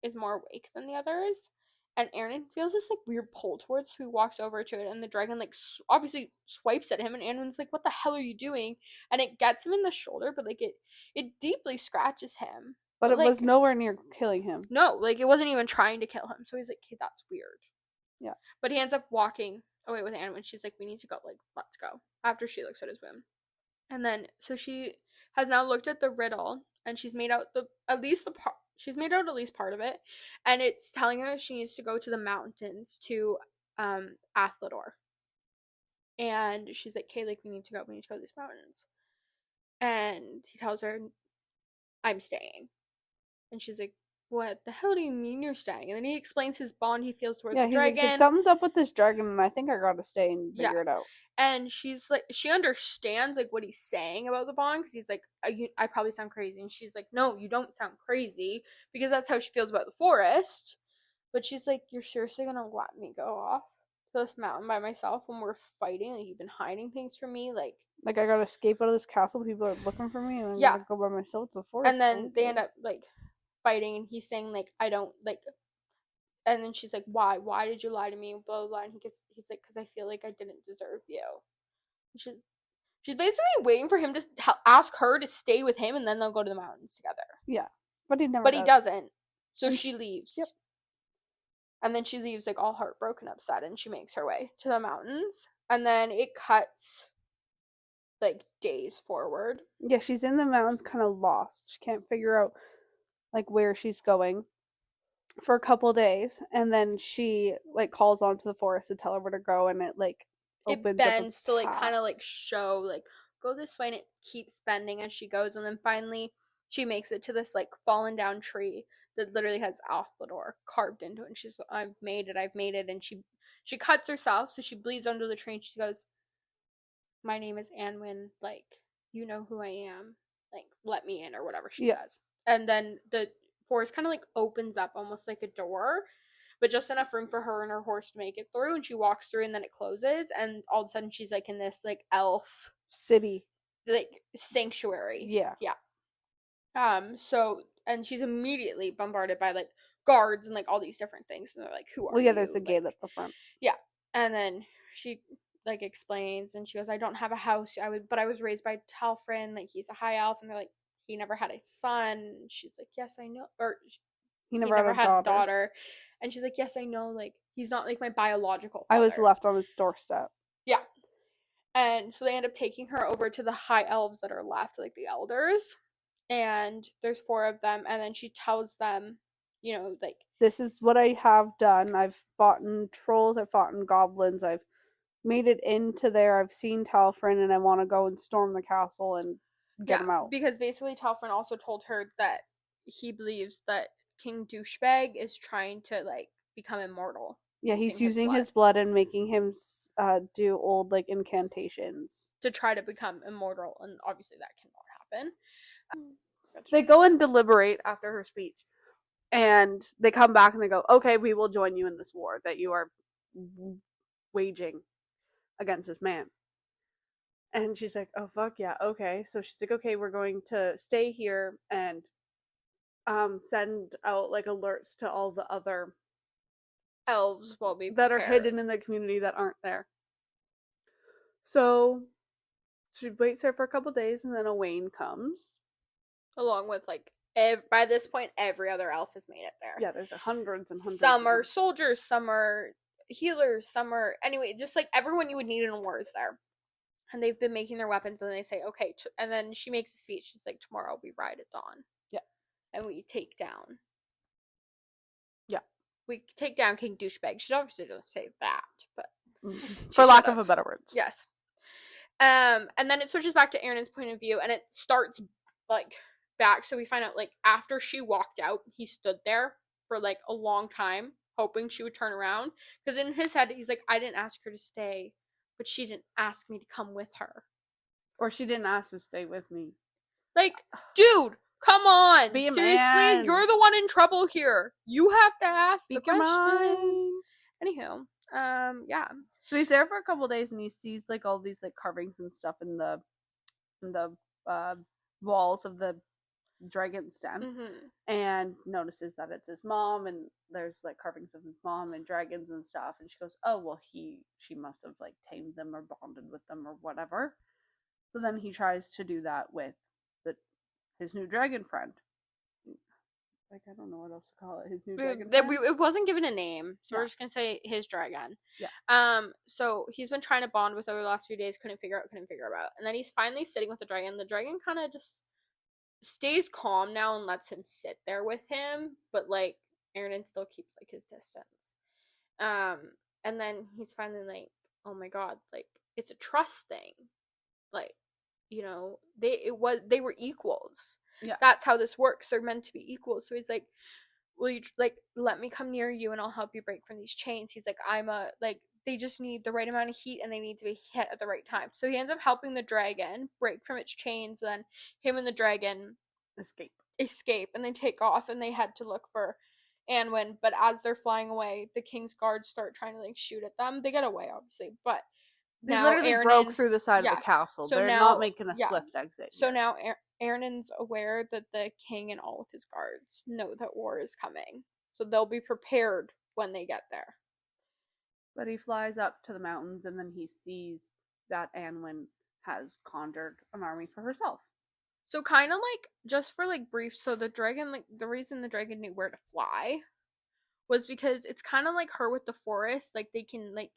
[SPEAKER 3] is more awake than the others. And Aaron feels this, like, weird pull towards, who walks over to it, and the dragon, like, obviously swipes at him, and Aaron's like, what the hell are you doing? And it gets him in the shoulder, but, like, it deeply scratches him.
[SPEAKER 4] But it
[SPEAKER 3] like,
[SPEAKER 4] was nowhere near killing him.
[SPEAKER 3] No, like, it wasn't even trying to kill him. So he's like, okay, that's weird.
[SPEAKER 4] Yeah.
[SPEAKER 3] But he ends up walking away with Anne when she's like, we need to go, like, let's go. After she looks at his wound. And then, so she has now looked at the riddle, and she's made out at least part of it, and it's telling her she needs to go to the mountains to Athlador. And she's like, okay, like, we need to go to these mountains. And he tells her, I'm staying. And she's like, what the hell do you mean you're staying? And then he explains his bond he feels towards the dragon.
[SPEAKER 4] He's like, something's up with this dragon, and I think I gotta stay and figure it out.
[SPEAKER 3] And she's like, she understands, like, what he's saying about the bond, because he's like, I probably sound crazy. And she's like, no, you don't sound crazy, because that's how she feels about the forest. But she's like, you're seriously gonna let me go off to this mountain by myself when we're fighting? Like, you've been hiding things from me? Like,
[SPEAKER 4] I gotta escape out of this castle, people are looking for me, and I gotta go by myself to the forest.
[SPEAKER 3] And then they end up, like, fighting, and he's saying, like, I don't, like, and then she's like, why did you lie to me, blah blah blah. And he's like, because I feel like I didn't deserve you. And she's basically waiting for him to ask her to stay with him, and then they'll go to the mountains together.
[SPEAKER 4] Yeah, but he
[SPEAKER 3] doesn't. So
[SPEAKER 4] and
[SPEAKER 3] she leaves.
[SPEAKER 4] Yep.
[SPEAKER 3] And then she leaves, like, all heartbroken, upset, and she makes her way to the mountains. And then it cuts, like, days forward.
[SPEAKER 4] Yeah, she's in the mountains, kind of lost. She can't figure out, like, where she's going for a couple days, and then she, like, calls onto the forest to tell her where to go, and it, like, opens
[SPEAKER 3] it bends
[SPEAKER 4] up
[SPEAKER 3] to, like, kind of, like, show, like, go this way, and it keeps bending as she goes. And then finally she makes it to this, like, fallen down tree that literally has Athlador carved into it, and she's, I've made it. And she cuts herself, so she bleeds under the tree, and she goes, my name is Anwin, like, you know who I am, like, let me in, or whatever she says. And then the forest kind of, like, opens up almost like a door, but just enough room for her and her horse to make it through. And she walks through, and then it closes, and all of a sudden she's, like, in this, like, elf
[SPEAKER 4] city,
[SPEAKER 3] like, sanctuary.
[SPEAKER 4] Yeah.
[SPEAKER 3] So, and she's immediately bombarded by, like, guards and, like, all these different things, and they're like, who are you?
[SPEAKER 4] Well, yeah, there's a gate at the front.
[SPEAKER 3] Yeah. And then she, like, explains, and she goes, I don't have a house, but I was raised by Talfrin, like, he's a high elf. And they're like, he never had a son. And she's like, yes, I know. Or
[SPEAKER 4] he never had a daughter.
[SPEAKER 3] And she's like, yes, I know, like, he's not, like, my biological father.
[SPEAKER 4] I was left on his doorstep.
[SPEAKER 3] Yeah. And so they end up taking her over to the high elves that are left, like, the elders. And there's 4 of them, and then she tells them, you know, like,
[SPEAKER 4] this is what I have done. I've fought in trolls, I've fought in goblins, I've made it into there, I've seen Talfrin, and I want to go and storm the castle and get him out.
[SPEAKER 3] Because basically Talfrin also told her that he believes that King Douchebag is trying to, like, become immortal.
[SPEAKER 4] Yeah, he's using his blood and making him do old, like, incantations
[SPEAKER 3] to try to become immortal, and obviously that cannot happen.
[SPEAKER 4] They go and deliberate after her speech, and they come back and they go, okay, we will join you in this war that you are waging against this man. And she's like, oh fuck yeah, okay. So she's like, okay, we're going to stay here and
[SPEAKER 1] send out like alerts to all the other
[SPEAKER 3] Elves will be
[SPEAKER 1] that are
[SPEAKER 3] prepared.
[SPEAKER 1] hidden in the community that aren't there. So she waits there for a couple days, and then Owain comes.
[SPEAKER 3] Along with like by this point, every other elf has made it there.
[SPEAKER 1] Yeah, there's hundreds and hundreds.
[SPEAKER 3] Some
[SPEAKER 1] of
[SPEAKER 3] are
[SPEAKER 1] them.
[SPEAKER 3] soldiers, some are healers, some are anyway, just like everyone you would need in a war is there. And they've been making their weapons, and they say, okay, and then she makes a speech. She's like, tomorrow we ride at dawn.
[SPEAKER 1] Yeah.
[SPEAKER 3] And we take down.
[SPEAKER 1] Yeah.
[SPEAKER 3] We take down King Douchebag. She obviously doesn't say that, but
[SPEAKER 1] for lack of a better words.
[SPEAKER 3] Yes. And then it switches back to Aaron's point of view, and it starts like back. So we find out like after she walked out, he stood there for like a long time, hoping she would turn around. Because in his head, he's like, I didn't ask her to stay, but she didn't ask me to come with her.
[SPEAKER 1] Or she didn't ask to stay with me.
[SPEAKER 3] Like, dude, come on.
[SPEAKER 1] Be a
[SPEAKER 3] Seriously,
[SPEAKER 1] man.
[SPEAKER 3] you're the one in trouble here. You have to ask
[SPEAKER 1] Speak
[SPEAKER 3] the
[SPEAKER 1] your
[SPEAKER 3] question.
[SPEAKER 1] mind.
[SPEAKER 3] Anywho, yeah.
[SPEAKER 1] So he's there for a couple days, and he sees like all these like carvings and stuff in the walls of the dragon's den, and notices that it's his mom, and there's like carvings of his mom and dragons and stuff. And she goes, "Oh well, she must have like tamed them or bonded with them or whatever." So then he tries to do that with his new dragon friend. Like, I don't know what else to call it. His new dragon friend.
[SPEAKER 3] It wasn't given a name, so
[SPEAKER 1] Yeah.
[SPEAKER 3] we're just gonna say his dragon.
[SPEAKER 1] Yeah.
[SPEAKER 3] So he's been trying to bond with over the last few days, couldn't figure out, and then he's finally sitting with the dragon. The dragon kind of just stays calm now and lets him sit there with him, but like Aaron still keeps like his distance. And then he's finally like, oh my god, like it's a trust thing, like, you know, they were equals.
[SPEAKER 1] Yeah.
[SPEAKER 3] That's how this works. They're meant to be equals. So he's like, will you like let me come near you and I'll help you break from these chains. He's like, they just need the right amount of heat and they need to be hit at the right time. So he ends up helping the dragon break from its chains. Then him and the dragon escape and they take off and they head to look for Anwin. But as they're flying away, the king's guards start trying to like shoot at them. They get away, obviously, but
[SPEAKER 1] They
[SPEAKER 3] now
[SPEAKER 1] literally
[SPEAKER 3] Aaron
[SPEAKER 1] broke through the side of the castle.
[SPEAKER 3] So
[SPEAKER 1] They're
[SPEAKER 3] now,
[SPEAKER 1] not making a
[SPEAKER 3] yeah.
[SPEAKER 1] swift exit.
[SPEAKER 3] So
[SPEAKER 1] yet.
[SPEAKER 3] now Aaron's aware that the king and all of his guards know that war is coming. So they'll be prepared when they get there.
[SPEAKER 1] But he flies up to the mountains and then he sees that Anwin has conjured an army for herself.
[SPEAKER 3] So kind of like, just for like brief, so the dragon, like the reason the dragon knew where to fly was because it's kind of like her with the forest. Like they can like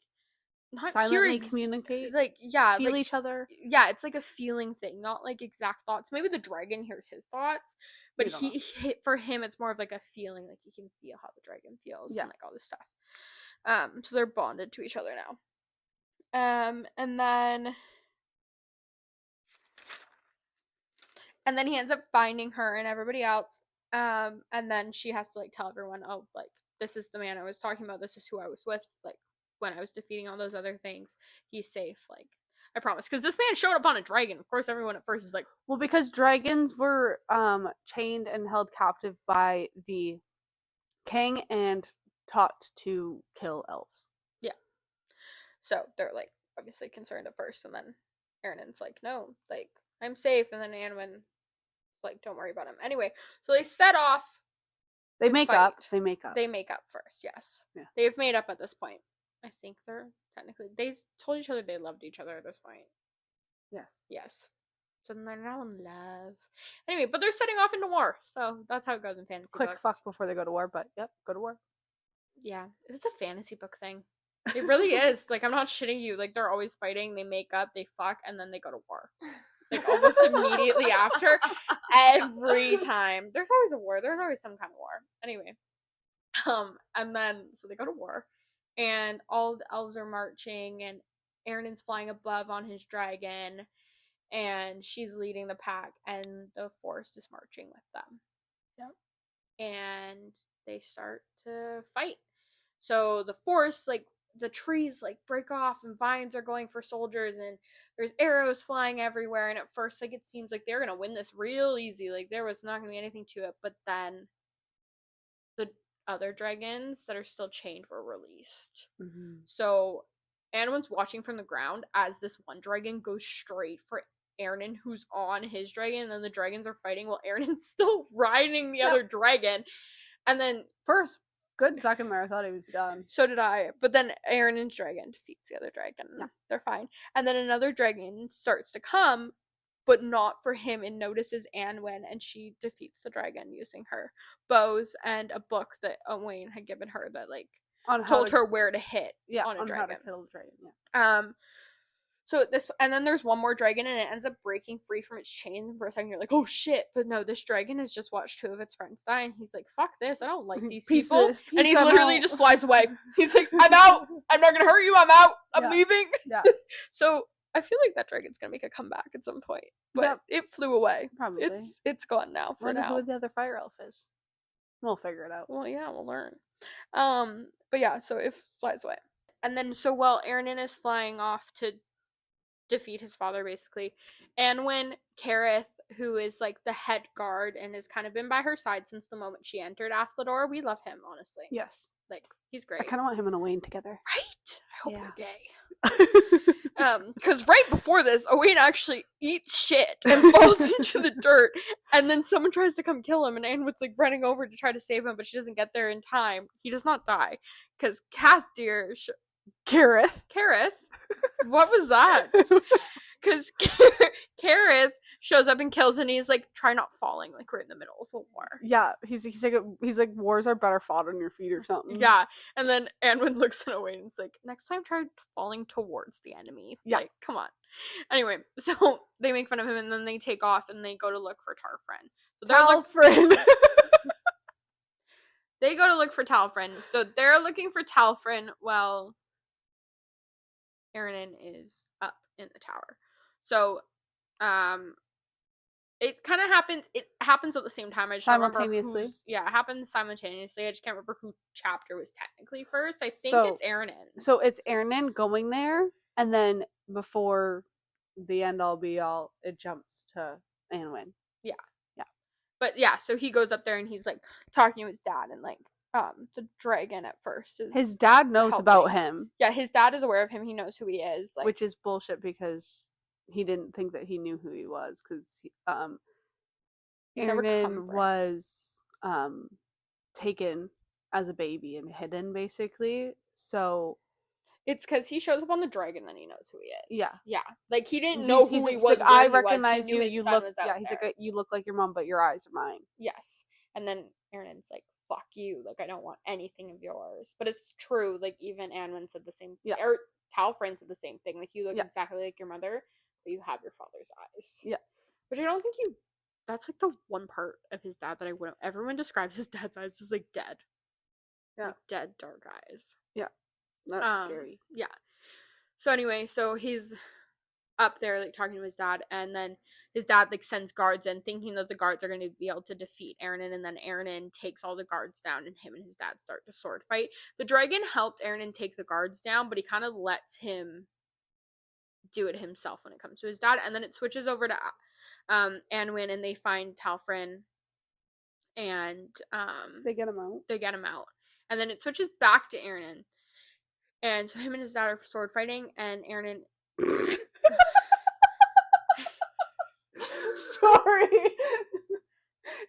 [SPEAKER 3] not
[SPEAKER 1] silently communicate.
[SPEAKER 3] It's like, yeah,
[SPEAKER 1] feel
[SPEAKER 3] like,
[SPEAKER 1] each other.
[SPEAKER 3] Yeah, it's like a feeling thing, not like exact thoughts. Maybe the dragon hears his thoughts, but for him it's more of like a feeling, like he can feel how the dragon feels and like all this stuff. So they're bonded to each other now. And then he ends up finding her and everybody else. And then she has to like tell everyone, oh, like this is the man I was talking about, this is who I was with, like when I was defeating all those other things, he's safe, like I promise. Because this man showed up on a dragon. Of course everyone at first is like,
[SPEAKER 1] well, because dragons were chained and held captive by the king and taught to kill elves.
[SPEAKER 3] Yeah. So they're like obviously concerned at first, and then Aaron's like, no, like I'm safe, and then Anwin like, don't worry about him. Anyway, so they set off.
[SPEAKER 1] They make up
[SPEAKER 3] first, yes. Yeah. They've made up at this point. I think they're technically, they told each other they loved each other at this point. Yes. So they're now in love. Anyway, but they're setting off into war. So that's how it goes in fantasy books.
[SPEAKER 1] Quick fuck before they go to war, but yep, go to war.
[SPEAKER 3] Yeah, it's a fantasy book thing. It really is. Like, I'm not shitting you. Like, they're always fighting, they make up, they fuck, and then they go to war. Like, almost immediately after. Every time. There's always a war. There's always some kind of war. Anyway. And then, so they go to war. And all the elves are marching, and Aaron's flying above on his dragon, and she's leading the pack, and the forest is marching with them. Yep. And they start to fight. So the forest, like, the trees, like, break off, and vines are going for soldiers, and there's arrows flying everywhere, and at first, like, it seems like they're gonna win this real easy. Like, there was not gonna be anything to it, but then the other dragons that are still chained were released. So Anwin's watching from the ground as this one dragon goes straight for Aaron who's on his dragon, and then the dragons are fighting while Aaron's still riding the other dragon. And then
[SPEAKER 1] First good second there, I thought he was done.
[SPEAKER 3] so did I. But then Aaron's dragon defeats the other dragon.
[SPEAKER 1] Yeah.
[SPEAKER 3] They're fine. And then another dragon starts to come, but not for him, and notices Anwen, and she defeats the dragon using her bows and a book that Owain had given her that like told her where to hit on a dragon.
[SPEAKER 1] How to kill the dragon. Yeah.
[SPEAKER 3] So this, and then there's one more dragon, and it ends up breaking free from its chains. And for a second, you're like, "Oh shit!" But no, this dragon has just watched 2 of its friends die, and he's like, "Fuck this! I don't like these people." And he literally just flies away. He's like, "I'm out. I'm not gonna hurt you. I'm out. I'm leaving."
[SPEAKER 1] Yeah.
[SPEAKER 3] So I feel like that dragon's gonna make a comeback at some point, but it flew away.
[SPEAKER 1] Probably.
[SPEAKER 3] It's gone now. For
[SPEAKER 1] Wonder
[SPEAKER 3] now.
[SPEAKER 1] who the other fire elf is. We'll figure it out.
[SPEAKER 3] Well, yeah, we'll learn. But yeah, so it flies away, and then so while Aaron is flying off to defeat his father, basically, Anwen Kareth, who is like the head guard and has kind of been by her side since the moment she entered Athlador. We love him, honestly.
[SPEAKER 1] Yes.
[SPEAKER 3] Like, he's great.
[SPEAKER 1] I kind of want him and Owain together.
[SPEAKER 3] Right? I hope they're gay. Because right before this, Owain actually eats shit and falls into the dirt, and then someone tries to come kill him, and Anwen's like running over to try to save him, but she doesn't get there in time. He does not die, because
[SPEAKER 1] Kareth.
[SPEAKER 3] What was that? Because Kareth shows up and kills, and he's like, try not falling, like we're in the middle of a war.
[SPEAKER 1] Yeah, he's like wars are better fought on your feet or something.
[SPEAKER 3] Yeah, and then Anwen looks at Owain and is like, next time try falling towards the enemy.
[SPEAKER 1] Yeah.
[SPEAKER 3] Like, come on. Anyway, so they make fun of him, and then they take off and they go to look for Talfrin. So they go to look for Talfrin. So they're looking for Talfrin while Aaron is up in the tower. So, it kind of happens. It happens at the same time. I just don't remember who's, it happens simultaneously. I just can't remember who chapter was technically first. I think it's Aaron.
[SPEAKER 1] So it's Aaron going there, and then before the end all be all, it jumps to Anwen.
[SPEAKER 3] Yeah. But yeah, so he goes up there and he's like talking to his dad, and like the dragon at first is
[SPEAKER 1] his dad knows about him.
[SPEAKER 3] Yeah, his dad is aware of him. He knows who he is, like,
[SPEAKER 1] which is bullshit because he didn't think that he knew who he was, because Aaron was taken as a baby and hidden, basically. So
[SPEAKER 3] it's because he shows up on the dragon, then he knows who he is.
[SPEAKER 1] Yeah.
[SPEAKER 3] Like, he didn't know who he was.
[SPEAKER 1] Like, I recognize you. You look. Yeah, he's like, you look like your mom, but your eyes are mine.
[SPEAKER 3] Yes, and then Aaron's like, fuck you, like, I don't want anything of yours. But it's true, like, even Anwen said the same thing. Or Talfrin said the same thing, like, you look exactly like your mother, but you have your father's eyes.
[SPEAKER 1] Yeah.
[SPEAKER 3] Which I don't think that's like the one part of his dad that I wouldn't, everyone describes his dad's eyes as like dead.
[SPEAKER 1] Yeah.
[SPEAKER 3] Like, dead, dark eyes.
[SPEAKER 1] Yeah. That's scary.
[SPEAKER 3] Yeah. So anyway, so he's up there like talking to his dad, and then his dad like sends guards in, thinking that the guards are going to be able to defeat Aaron, and then Aaron takes all the guards down, and him and his dad start to sword fight. The dragon helped Aaron take the guards down, but he kind of lets him do it himself when it comes to his dad. And then it switches over to Anwen, and they find Talfrin, and
[SPEAKER 1] they get him out.
[SPEAKER 3] And then it switches back to Aaron, and so him and his dad are sword fighting, and Aaron
[SPEAKER 1] Sorry.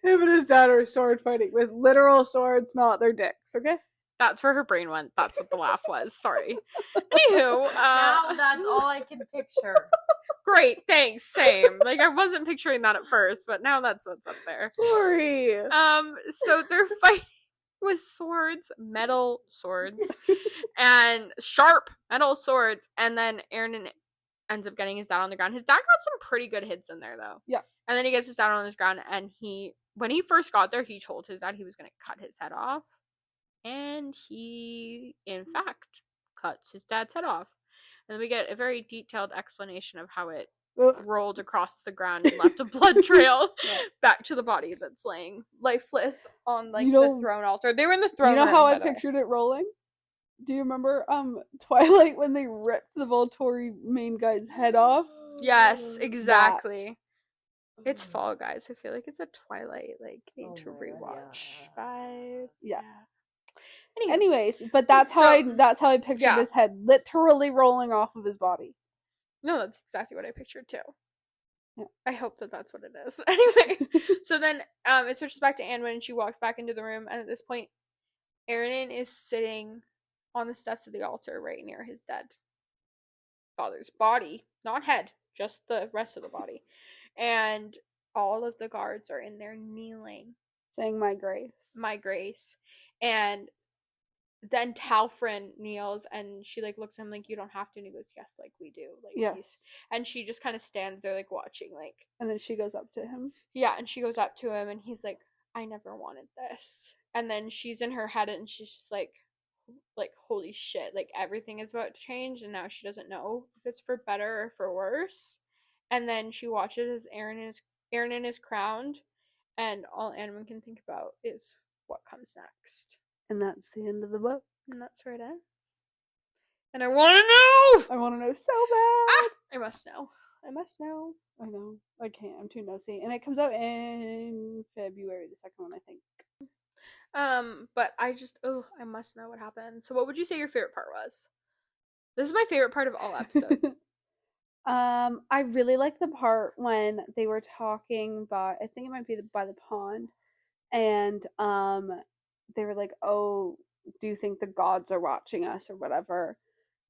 [SPEAKER 1] Him and his dad are sword fighting with literal swords, not their dicks, okay?
[SPEAKER 3] That's where her brain went. That's what the laugh was. Sorry. Anywho,
[SPEAKER 2] now that's all I can picture.
[SPEAKER 3] Great, thanks. Same. Like, I wasn't picturing that at first, but now that's what's up there.
[SPEAKER 1] Sorry.
[SPEAKER 3] So they're fighting with swords, metal swords, and sharp metal swords, and then Aaron ends up getting his dad on the ground. His dad got some pretty good hits in there, though.
[SPEAKER 1] Yeah.
[SPEAKER 3] And then he gets his dad on his ground, and when he first got there, he told his dad he was going to cut his head off. And he, in fact, cuts his dad's head off. And then we get a very detailed explanation of how it rolled across the ground and left a blood trail back to the body that's laying lifeless on, like, the throne altar. They were in the throne room,
[SPEAKER 1] how I pictured it rolling? Do you remember Twilight when they ripped the Volturi main guy's head off?
[SPEAKER 3] Yes, exactly. It's fall, guys. I feel like it's a Twilight, like, need to rewatch vibe.
[SPEAKER 1] Yeah.
[SPEAKER 3] Anyway.
[SPEAKER 1] Anyways, but that's how I pictured his head literally rolling off of his body.
[SPEAKER 3] No, that's exactly what I pictured too. I hope that that's what it is. Anyway, so then it switches back to Anwen, and she walks back into the room, and at this point, Aaron is sitting on the steps of the altar right near his dead father's body, not head, just the rest of the body. And all of the guards are in there kneeling,
[SPEAKER 4] saying my grace.
[SPEAKER 3] my grace. And then Talfrin kneels, and she like looks at him like, you don't have to. And he goes, yes, like we do. Like
[SPEAKER 4] Yes.
[SPEAKER 3] and she just kind of stands there like watching, like,
[SPEAKER 4] And then she goes up to him.
[SPEAKER 3] yeah, and she goes up to him, and he's like, I never wanted this. And then she's in her head, and she's just like holy shit, like everything is about to change, and now she doesn't know if it's for better or for worse. And then she watches as Aaron is crowned, and all Anwen can think about is what comes next.
[SPEAKER 4] And that's the end of the book.
[SPEAKER 3] And that's where it ends. And I want to know!
[SPEAKER 4] I want to know so bad.
[SPEAKER 3] I must know. I must know.
[SPEAKER 4] I know. I can't. I'm too nosy. And it comes out in February, the second one, I think.
[SPEAKER 3] But I must know what happened. So what would you say your favorite part was? This is my favorite part of all episodes.
[SPEAKER 4] I really like the part when they were talking by, I think it might be by the pond, and they were like, oh, do you think the gods are watching us or whatever?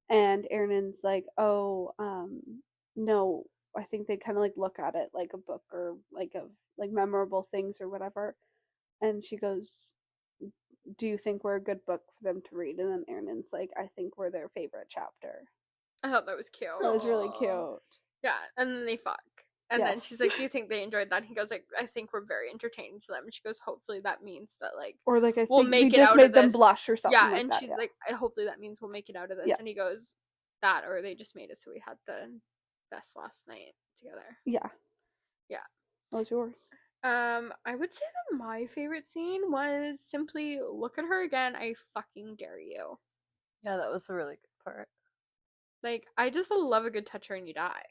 [SPEAKER 4] And Aaron's like, oh, no, I think they kind of like look at it like a book or like of like memorable things or whatever. And she goes, do you think we're a good book for them to read? And then Aaron's like, I think we're their favorite chapter.
[SPEAKER 3] I thought that was cute.
[SPEAKER 4] That was really cute.
[SPEAKER 3] Yeah, and then they fuck. And then
[SPEAKER 4] Yes.
[SPEAKER 3] she's like, do you think they enjoyed that? He goes like, I think we're very entertaining to them. And she goes, hopefully that means that like
[SPEAKER 4] Or like I
[SPEAKER 3] we'll
[SPEAKER 4] think
[SPEAKER 3] make
[SPEAKER 4] we
[SPEAKER 3] it
[SPEAKER 4] just
[SPEAKER 3] out
[SPEAKER 4] made
[SPEAKER 3] of
[SPEAKER 4] them
[SPEAKER 3] this.
[SPEAKER 4] blush or something.
[SPEAKER 3] Yeah,
[SPEAKER 4] like
[SPEAKER 3] and
[SPEAKER 4] that,
[SPEAKER 3] she's
[SPEAKER 4] yeah.
[SPEAKER 3] like, hopefully that means we'll make it out of this.
[SPEAKER 4] Yeah.
[SPEAKER 3] And he goes, that or they just made it so we had the best last night together.
[SPEAKER 4] Yeah.
[SPEAKER 3] Yeah.
[SPEAKER 4] What was yours?
[SPEAKER 3] I would say that my favorite scene was simply look at her again, I fucking dare you.
[SPEAKER 2] Yeah, that was a really good part.
[SPEAKER 3] Like, I just love a good touch her and you die.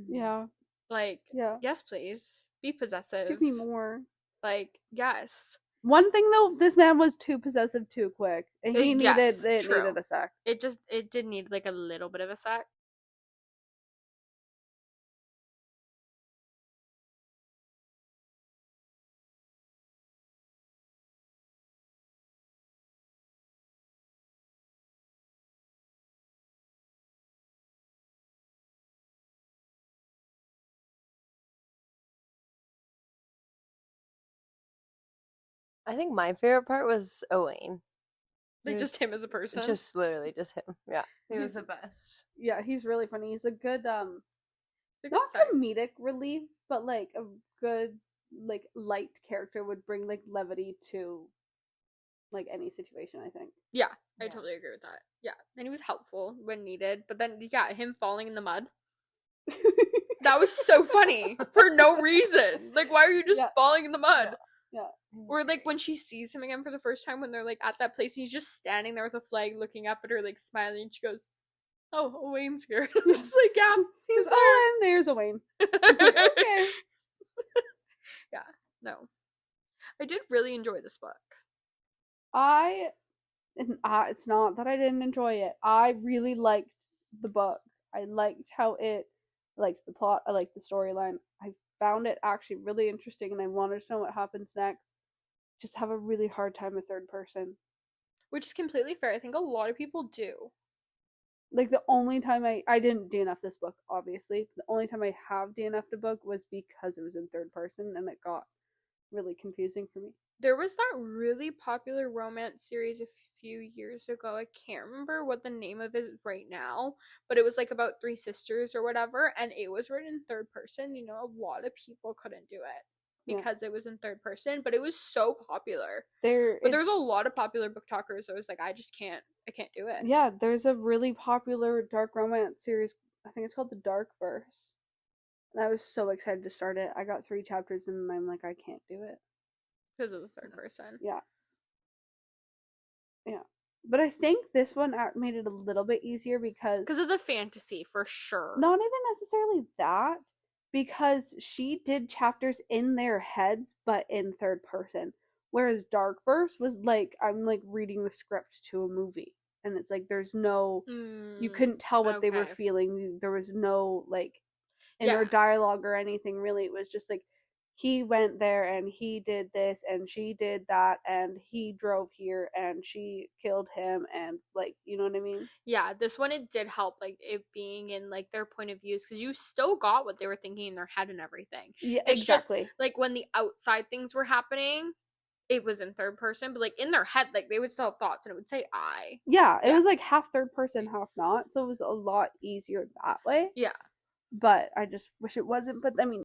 [SPEAKER 4] Yeah.
[SPEAKER 3] Like,
[SPEAKER 4] Yeah.
[SPEAKER 3] yes, please. Be possessive.
[SPEAKER 4] Give me more.
[SPEAKER 3] Like, yes.
[SPEAKER 4] One thing though, this man was too possessive too quick. And he
[SPEAKER 3] Yes,
[SPEAKER 4] needed
[SPEAKER 3] true.
[SPEAKER 4] a sec.
[SPEAKER 3] It did need like a little bit of a sec.
[SPEAKER 2] I think my favorite part was Owain.
[SPEAKER 3] Like,
[SPEAKER 2] He
[SPEAKER 3] just
[SPEAKER 2] was
[SPEAKER 3] him as a person.
[SPEAKER 2] Just literally just him. Yeah. He was
[SPEAKER 4] He's-
[SPEAKER 2] the best.
[SPEAKER 4] Yeah, he's really funny. He's a good
[SPEAKER 3] It's a good
[SPEAKER 4] not
[SPEAKER 3] side.
[SPEAKER 4] comedic relief, but like a good like light character would bring like levity to like any situation, I think.
[SPEAKER 3] Yeah, I
[SPEAKER 2] Yeah.
[SPEAKER 3] totally agree with that. Yeah, and he was helpful when needed. But then, yeah, him falling in the mud. That was so funny for no reason. Like, why are you just
[SPEAKER 4] Yeah.
[SPEAKER 3] falling in the mud?
[SPEAKER 4] Yeah.
[SPEAKER 3] Or like when she sees him again for the first time when they're like at that place, and he's just standing there with a flag, looking up at her, like smiling. And she goes, "Oh, Wayne's here." I'm just like, yeah, he's there.
[SPEAKER 4] Oh, and there's a Wayne. Okay.
[SPEAKER 3] Yeah, no, I did really enjoy this book.
[SPEAKER 4] It's not that I didn't enjoy it. I really liked the book. I liked how I liked the plot. I liked the storyline. I found it actually really interesting, and I wanted to know what happens next. Just have a really hard time with third person.
[SPEAKER 3] Which is completely fair. I think a lot of people do.
[SPEAKER 4] Like the only time I didn't DNF this book, obviously. The only time I have DNF'd a book was because it was in third person, and it got really confusing for me.
[SPEAKER 3] There was that really popular romance series a few years ago. I can't remember what the name of it is right now, but it was like about three sisters or whatever, and it was written in third person. You know, a lot of people couldn't do it
[SPEAKER 4] Yeah.
[SPEAKER 3] because it was in third person, but it was so popular.
[SPEAKER 4] There's
[SPEAKER 3] a lot of popular book talkers. I was like, I can't do it.
[SPEAKER 4] Yeah, there's a really popular dark romance series. I think it's called The Dark Verse. And I was so excited to start it. I got 3 chapters and I'm like, I can't do it.
[SPEAKER 3] Because of the third person.
[SPEAKER 4] Yeah. Yeah. But I think this one made it a little bit easier because
[SPEAKER 3] of the fantasy, for sure.
[SPEAKER 4] not even necessarily that, because she did chapters in their heads but in third person. Whereas Dark Verse was like, I'm like reading the script to a movie. And it's like there's no you couldn't tell what they were
[SPEAKER 3] okay.
[SPEAKER 4] feeling. There was no like in
[SPEAKER 3] Yeah.
[SPEAKER 4] or dialogue or anything really. It was just like he went there and he did this and she did that and he drove here and she killed him and like, you know what I mean?
[SPEAKER 3] Yeah, this one it did help, like it being in like their point of views, because you still got what they were thinking in their head and everything.
[SPEAKER 4] Yeah,
[SPEAKER 3] It's
[SPEAKER 4] exactly.
[SPEAKER 3] just like when the outside things were happening, it was in third person, but like in their head, like they would still have thoughts and it would say I.
[SPEAKER 4] Yeah, it
[SPEAKER 3] Yeah.
[SPEAKER 4] was like half third person, half not. So it was a lot easier that way.
[SPEAKER 3] Yeah.
[SPEAKER 4] But I just wish it wasn't. But I mean,